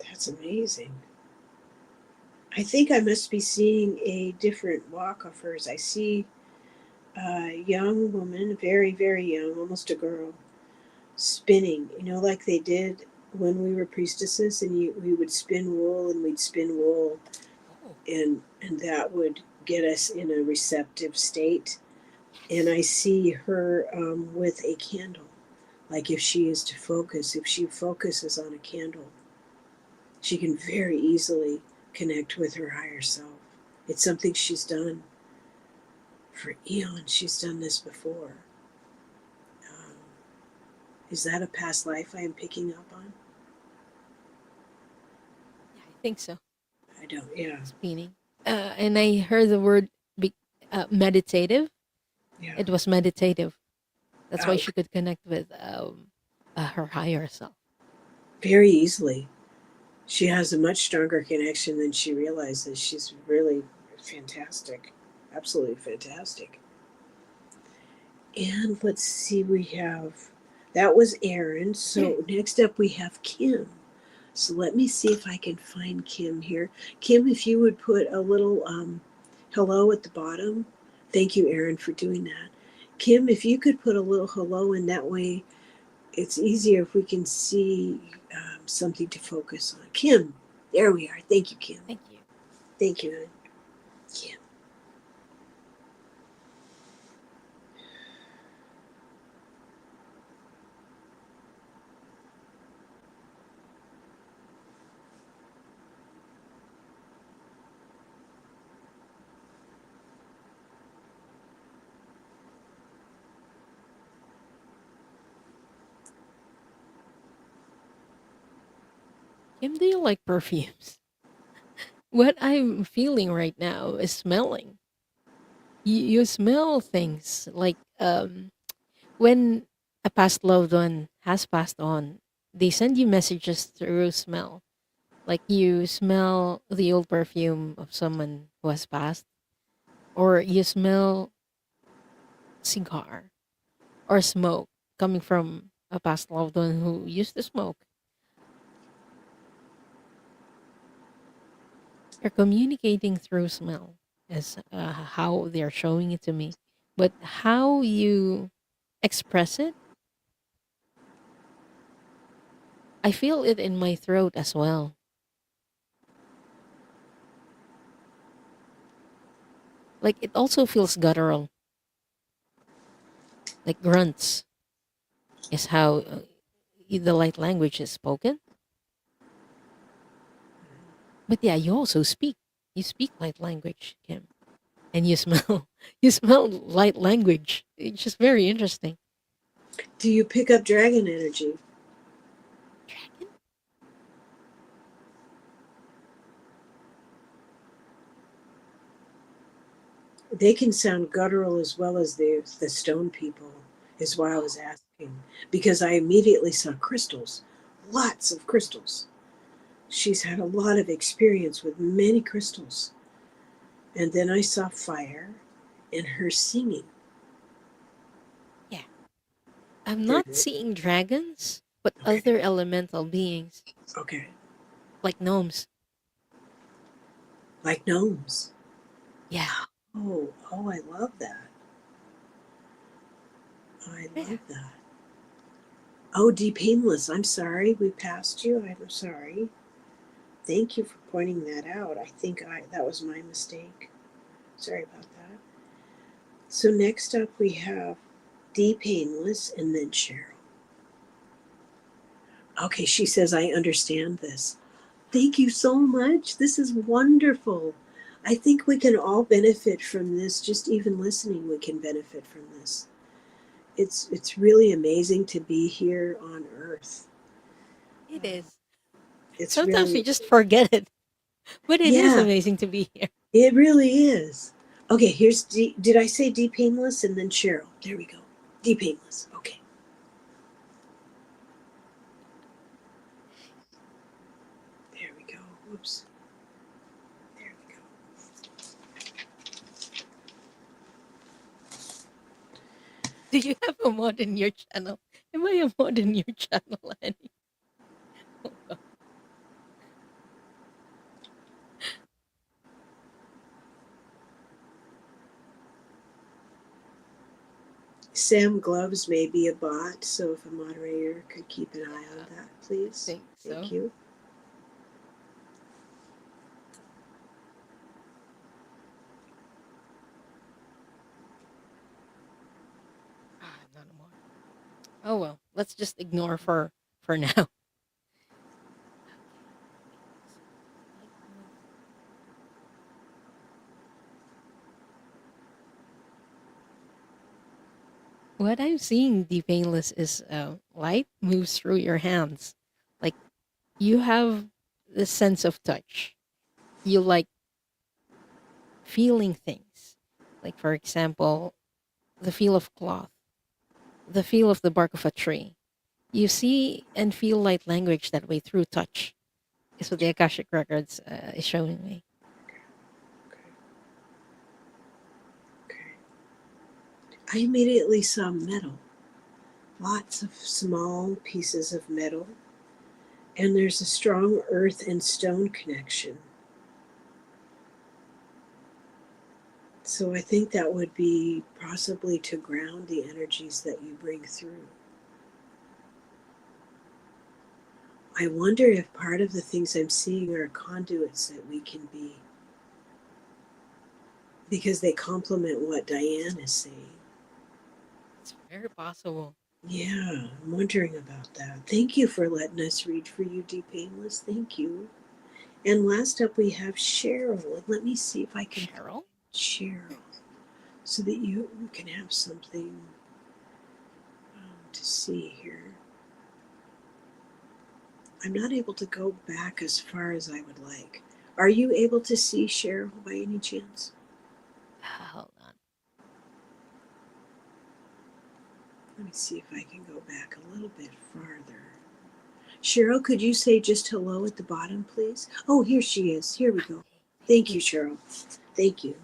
Speaker 1: That's amazing. I think I must be seeing a different walk of hers. I see a young woman, very, very young, almost a girl, spinning, like they did when we were priestesses and we would spin wool and we'd spin wool
Speaker 2: Oh,
Speaker 1: and that would get us in a receptive state. And
Speaker 2: yes.
Speaker 1: I see her with a candle. Like if she is to focus, if she focuses on a candle, she can very easily connect with her higher self. It's something she's done for eons. She's done this before. Um, is that a past life I am picking up on?
Speaker 2: Yeah, I think so.
Speaker 1: I don't, yeah,
Speaker 2: Spinning. And I heard the word meditative.
Speaker 1: yeah.
Speaker 2: It was meditative. That's why
Speaker 1: Oh,
Speaker 2: she could connect with her higher self.
Speaker 1: very easily. She has a much stronger connection than she realizes. She's really fantastic. Absolutely fantastic. And let's see, we have that was Aaron. So next up we have Kim. So let me see if I can find Kim here. Kim, if you would put a little hello at the bottom. Thank you, Aaron, for doing that. Kim, if you could put a little hello in, that way it's easier if we can see something to focus on. Kim, there we are. Thank you, Kim.
Speaker 2: Thank you.
Speaker 1: Thank you, Kim.
Speaker 2: Kim, do you like perfumes? What I'm feeling right now is smelling. You smell things like when a past loved one has passed on, they send you messages through smell. Like you smell the old perfume of someone who has passed, or you smell cigar or smoke coming from a past loved one who used to smoke. They're communicating through smell, is how they're showing it to me. But how you express it, I feel it in my throat as well. Like it also feels guttural, like grunts is how the light language is spoken. But yeah, you also speak. You speak light language, Kim, and you smell. You smell light language. It's just very interesting.
Speaker 1: Do you pick up dragon energy?
Speaker 2: Dragon?
Speaker 1: They can sound guttural as well as the stone people, is why I was asking. Because I immediately saw crystals, lots of crystals. She's had a lot of experience with many crystals. And then I saw fire and her singing.
Speaker 2: Yeah. I'm
Speaker 1: Very
Speaker 2: not
Speaker 1: good.
Speaker 2: seeing dragons, but
Speaker 1: Okay.
Speaker 2: other elemental beings
Speaker 1: Okay.
Speaker 2: like gnomes.
Speaker 1: Like gnomes.
Speaker 2: Yeah.
Speaker 1: Oh, I love that. I
Speaker 2: Yeah.
Speaker 1: love that. Oh, Deep Painless, I'm sorry we passed you. I'm sorry. Thank you for pointing that out. I think that was my mistake. Sorry about that. So next up we have Deep Painless and then Cheryl. Okay, she says I understand this. Thank you so much. This is wonderful. I think we can all benefit from this. Just even listening, we can benefit from this. It's really amazing to be here on Earth.
Speaker 2: It
Speaker 1: Uh,
Speaker 2: is.
Speaker 1: it's
Speaker 2: Sometimes we
Speaker 1: really,
Speaker 2: just forget it, but it is
Speaker 1: yeah,
Speaker 2: amazing to be here.
Speaker 1: it really is. Okay, here's did I say Deep Painless and then Cheryl? There we go. Deep Painless. Okay, there we go. Whoops. There we go.
Speaker 2: Do you have a mod in your channel? Am I a mod in your channel, Annie? Oh, God.
Speaker 1: Sam Gloves may be a bot, so if a moderator could keep an eye on
Speaker 2: Yeah,
Speaker 1: that, please.
Speaker 2: think
Speaker 1: Thank
Speaker 2: so.
Speaker 1: you.
Speaker 2: Ah, not a mod. Oh well, let's just ignore for now. Okay. Light noise. What I'm seeing, the painless, is light moves through your hands. Like you have the sense of touch. You like feeling things. Like for example, the feel of cloth. the feel of the bark of a tree. You see and feel light language that way through touch. Is what the Akashic Records is showing me.
Speaker 1: Okay. I immediately saw metal, lots of small pieces of metal, and there's a strong earth and stone connection. So I think that would be possibly to ground the energies that you bring through. I wonder if part of the things I'm seeing are conduits that we can be, because they complement what Diane is saying.
Speaker 2: It's very possible.
Speaker 1: Yeah, I'm wondering about that. Thank you for letting us read for you, Deep Painless. Thank you. And last up we have Cheryl. Let me see if I can
Speaker 2: Cheryl?
Speaker 1: Cheryl, so that you can have something to see here. I'm not able to go back as far as I would like. Are you able to see Cheryl by any chance?
Speaker 2: Hold on.
Speaker 1: Let me see if I can go back a little bit farther. Cheryl, could you say just hello at the bottom, please? Oh, here she is. Here we go. Thank you, Cheryl. Thank you.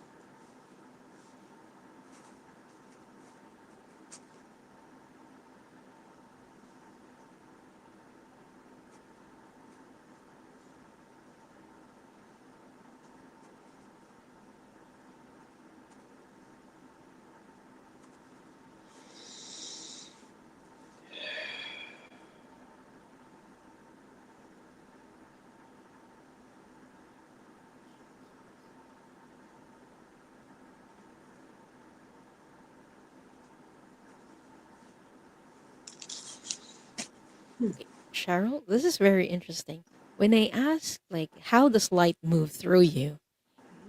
Speaker 2: Okay, Cheryl, this is very interesting. When I asked, like, how does light move through you?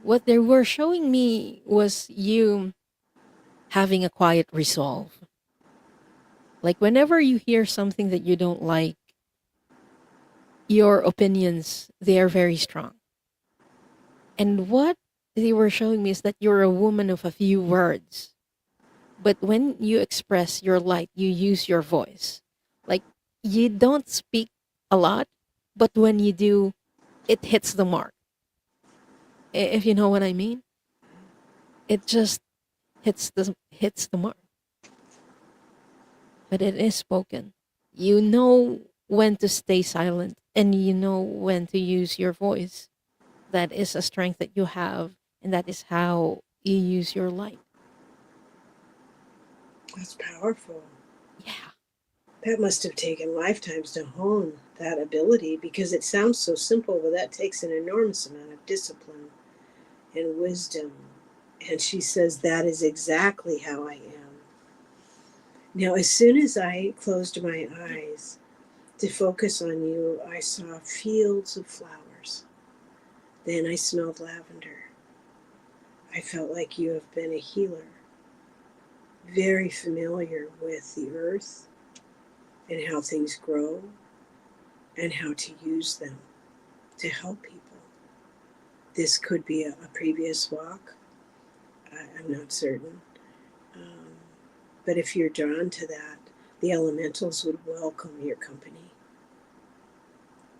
Speaker 2: What they were showing me was you having a quiet resolve. Like, whenever you hear something that you don't like, your opinions, they are very strong. And what they were showing me is that you're a woman of a few words. But when you express your light, you use your voice. Like, you don't speak a lot, but when you do, it hits the mark. If you know what I mean, it just hits the mark. But it is spoken. You know when to stay silent, and you know when to use your voice. That is a strength that you have, and that is how you use your light.
Speaker 1: That's powerful.
Speaker 2: Yeah.
Speaker 1: That must have taken lifetimes to hone that ability, because it sounds so simple, but that takes an enormous amount of discipline and wisdom. And she says, that is exactly how I am. Now, as soon as I closed my eyes to focus on you, I saw fields of flowers. Then I smelled lavender. I felt like you have been a healer, very familiar with the earth and how things grow and how to use them to help people. This could be a previous walk. I'm not certain. Um, but if you're drawn to that, the elementals would welcome your company.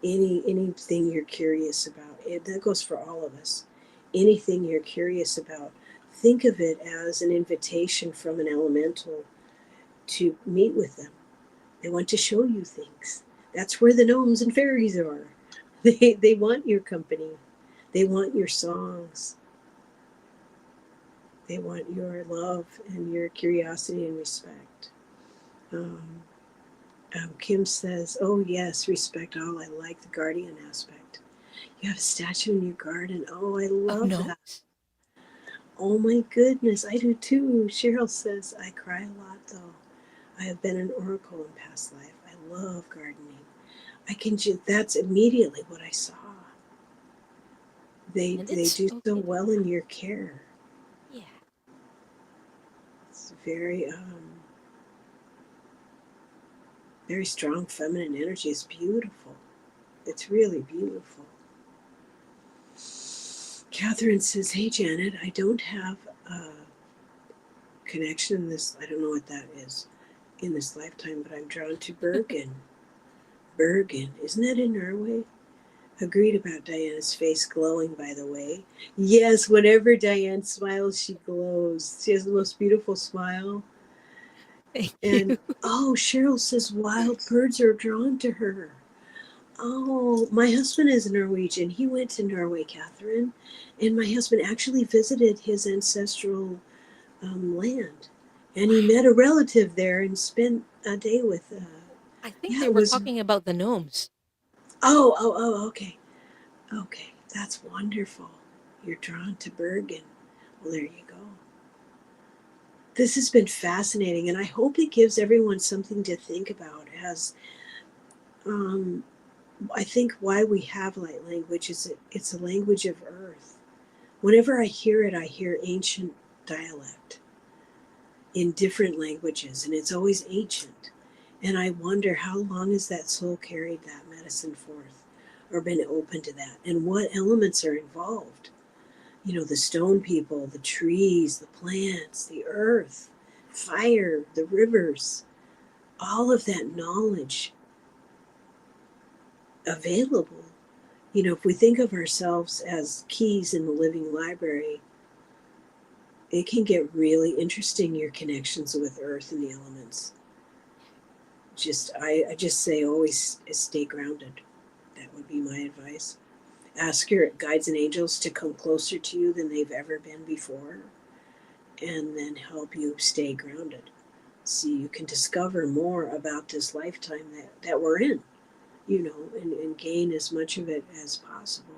Speaker 1: Anything you're curious about, that goes for all of us. Anything you're curious about, think of it as an invitation from an elemental to meet with them. They want to show you things. That's where the gnomes and fairies are. They want your company. They want your songs. They want your love and your curiosity and respect. Um, Kim says, oh, yes, respect all. I like the guardian aspect. You have a statue in your garden. Oh, I
Speaker 2: Of
Speaker 1: love that.
Speaker 2: gnomes?
Speaker 1: Oh, my goodness. I do too. Cheryl says, I cry a lot, though. I have been an oracle in past life. I love gardening. I can just, that's immediately what I saw.
Speaker 2: And
Speaker 1: They
Speaker 2: it's
Speaker 1: do so
Speaker 2: spoken.
Speaker 1: well in your care.
Speaker 2: Yeah.
Speaker 1: It's very strong feminine energy. It's beautiful. It's really beautiful. Catherine says, hey, Janet, I don't have a connection in this. I don't know what that is. in this lifetime, but I'm drawn to Bergen. Bergen, isn't that in Norway? Agreed about Diana's face glowing, by the way. Yes, whenever Diane smiles, she glows. She has the most beautiful smile.
Speaker 2: Thank
Speaker 1: And
Speaker 2: you.
Speaker 1: oh, Cheryl says wild birds are drawn to her. Oh, my husband is Norwegian. He went to Norway, Catherine, and my husband actually visited his ancestral land, and he met
Speaker 2: Wow.
Speaker 1: a relative there and spent a day with.
Speaker 2: I think
Speaker 1: Yeah,
Speaker 2: they
Speaker 1: it
Speaker 2: were
Speaker 1: was.
Speaker 2: talking about the gnomes.
Speaker 1: Oh, okay, okay, that's wonderful. You're drawn to Bergen. Well, there you go. This has been fascinating, and I hope it gives everyone something to think about. As um, I think why we have light language is it's a language of Earth. Whenever I hear it, I hear ancient dialect in different languages, and it's always ancient. And I wonder how long has that soul carried that medicine forth or been open to that, and what elements are involved. You know, the stone people, the trees, the plants, the earth, fire, the rivers, all of that knowledge available. You know, if we think of ourselves as keys in the living library, it can get really interesting, your connections with earth and the elements. I just say always stay grounded. That would be my advice. Ask your guides and angels to come closer to you than they've ever been before, and then help you stay grounded so you can discover more about this lifetime that we're in, you know, and gain as much of it as possible.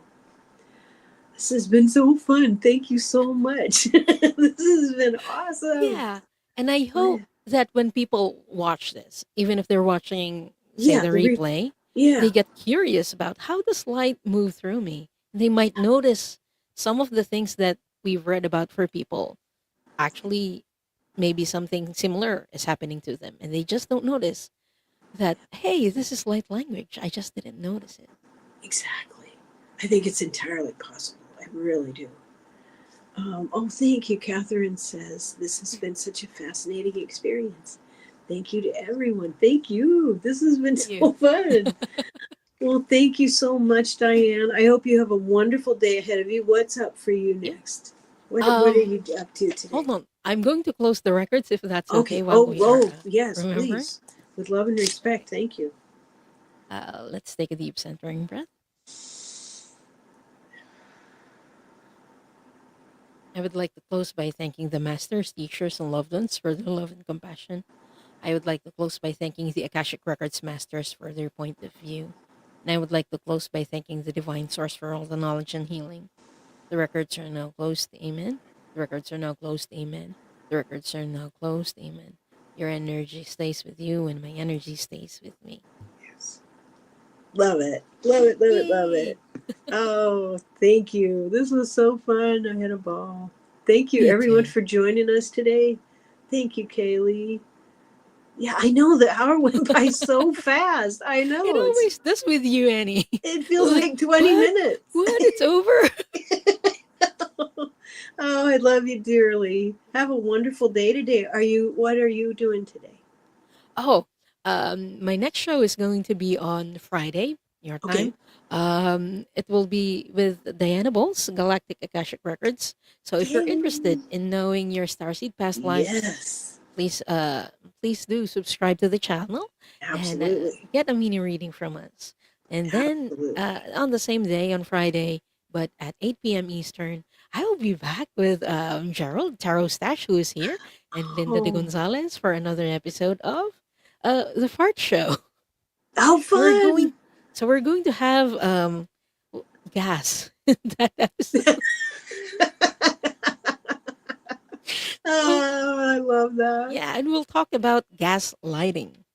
Speaker 1: This has been so fun. Thank you so much. This has been awesome.
Speaker 2: Yeah. And I hope that when people watch this, even if they're watching, say,
Speaker 1: Yeah,
Speaker 2: the replay, they
Speaker 1: yeah,
Speaker 2: get curious about how does light move through me. They might notice some of the things that we've read about for people. Actually, maybe something similar is happening to them, and they just don't notice that, hey, this is light language. I just didn't notice it.
Speaker 1: exactly. I think it's entirely possible. I really do. Oh, thank you. Catherine says, this has been such a fascinating experience. Thank you to everyone. Thank you. This has been
Speaker 2: Thank you.
Speaker 1: so fun. Well, thank you so much, Diane. I hope you have a wonderful day ahead of you. What's up for you
Speaker 2: Yeah.
Speaker 1: next? What are
Speaker 2: Um,
Speaker 1: you up to today?
Speaker 2: Hold on. I'm going to close the records if that's
Speaker 1: Okay.
Speaker 2: okay while
Speaker 1: Oh,
Speaker 2: we are
Speaker 1: whoa. Yes,
Speaker 2: remembering.
Speaker 1: please. With love and respect. Thank you.
Speaker 2: Let's take a deep centering breath. I would like to close by thanking the masters, teachers, and loved ones for their love and compassion. I would like to close by thanking the Akashic Records masters for their point of view. And I would like to close by thanking the divine source for all the knowledge and healing. The records are now closed. Amen. The records are now closed. Amen. The records are now closed. Amen. Your energy stays with you, and my energy stays with me.
Speaker 1: Yes. Love it. Love it. Love it. Love
Speaker 2: Yay!
Speaker 1: it. Oh, thank you. This was so fun. I had a ball. Thank you,
Speaker 2: Me
Speaker 1: everyone,
Speaker 2: too.
Speaker 1: for joining us today. Thank you, Kaylee. Yeah, I know the hour went by so fast. I
Speaker 2: It
Speaker 1: know
Speaker 2: always does with you, Annie.
Speaker 1: it feels
Speaker 2: Like,
Speaker 1: like 20
Speaker 2: what?
Speaker 1: minutes.
Speaker 2: What? It's over?
Speaker 1: Oh, I love you dearly. Have a wonderful day today. What are you doing today?
Speaker 2: Oh, my next show is going to be on Friday, your
Speaker 1: Okay.
Speaker 2: time. It will be with Diana Bowles, Galactic Akashic Records. So if you're
Speaker 1: Yay.
Speaker 2: interested in knowing your starseed past lives,
Speaker 1: Yes.
Speaker 2: please please do subscribe to the channel and
Speaker 1: Absolutely.
Speaker 2: get a mini reading from us. And then
Speaker 1: Absolutely.
Speaker 2: on the same day on Friday, but at 8 p.m. Eastern, I will be back with Gerald Tarot Stash, who is here, and Linda de
Speaker 1: Oh,
Speaker 2: Gonzalez for another episode of the Fart Show.
Speaker 1: how
Speaker 2: We're going,
Speaker 1: fun.
Speaker 2: so we're going to have gas in that episode. So
Speaker 1: Oh, I love that.
Speaker 2: yeah, and we'll talk about gas lighting.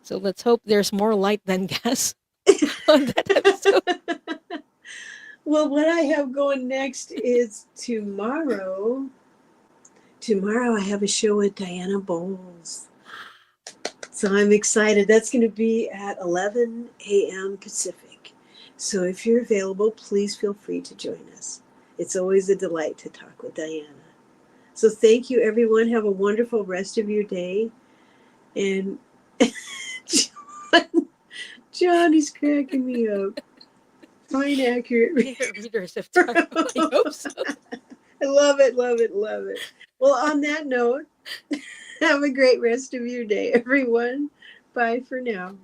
Speaker 2: So let's hope there's more light than gas on that episode.
Speaker 1: Well, what I have going next is tomorrow. Tomorrow I have a show with Diana Bowles. So I'm excited. That's going to be at 11 a.m. Pacific. So if you're available, please feel free to join us. It's always a delight to talk with Diana. So thank you, everyone. Have a wonderful rest of your day. And John, John is cracking me up. Fine, accurate.
Speaker 2: Your readers have time. I hope so.
Speaker 1: I love it, love it, love it. Well, on that note, have a great rest of your day, everyone. Bye for now.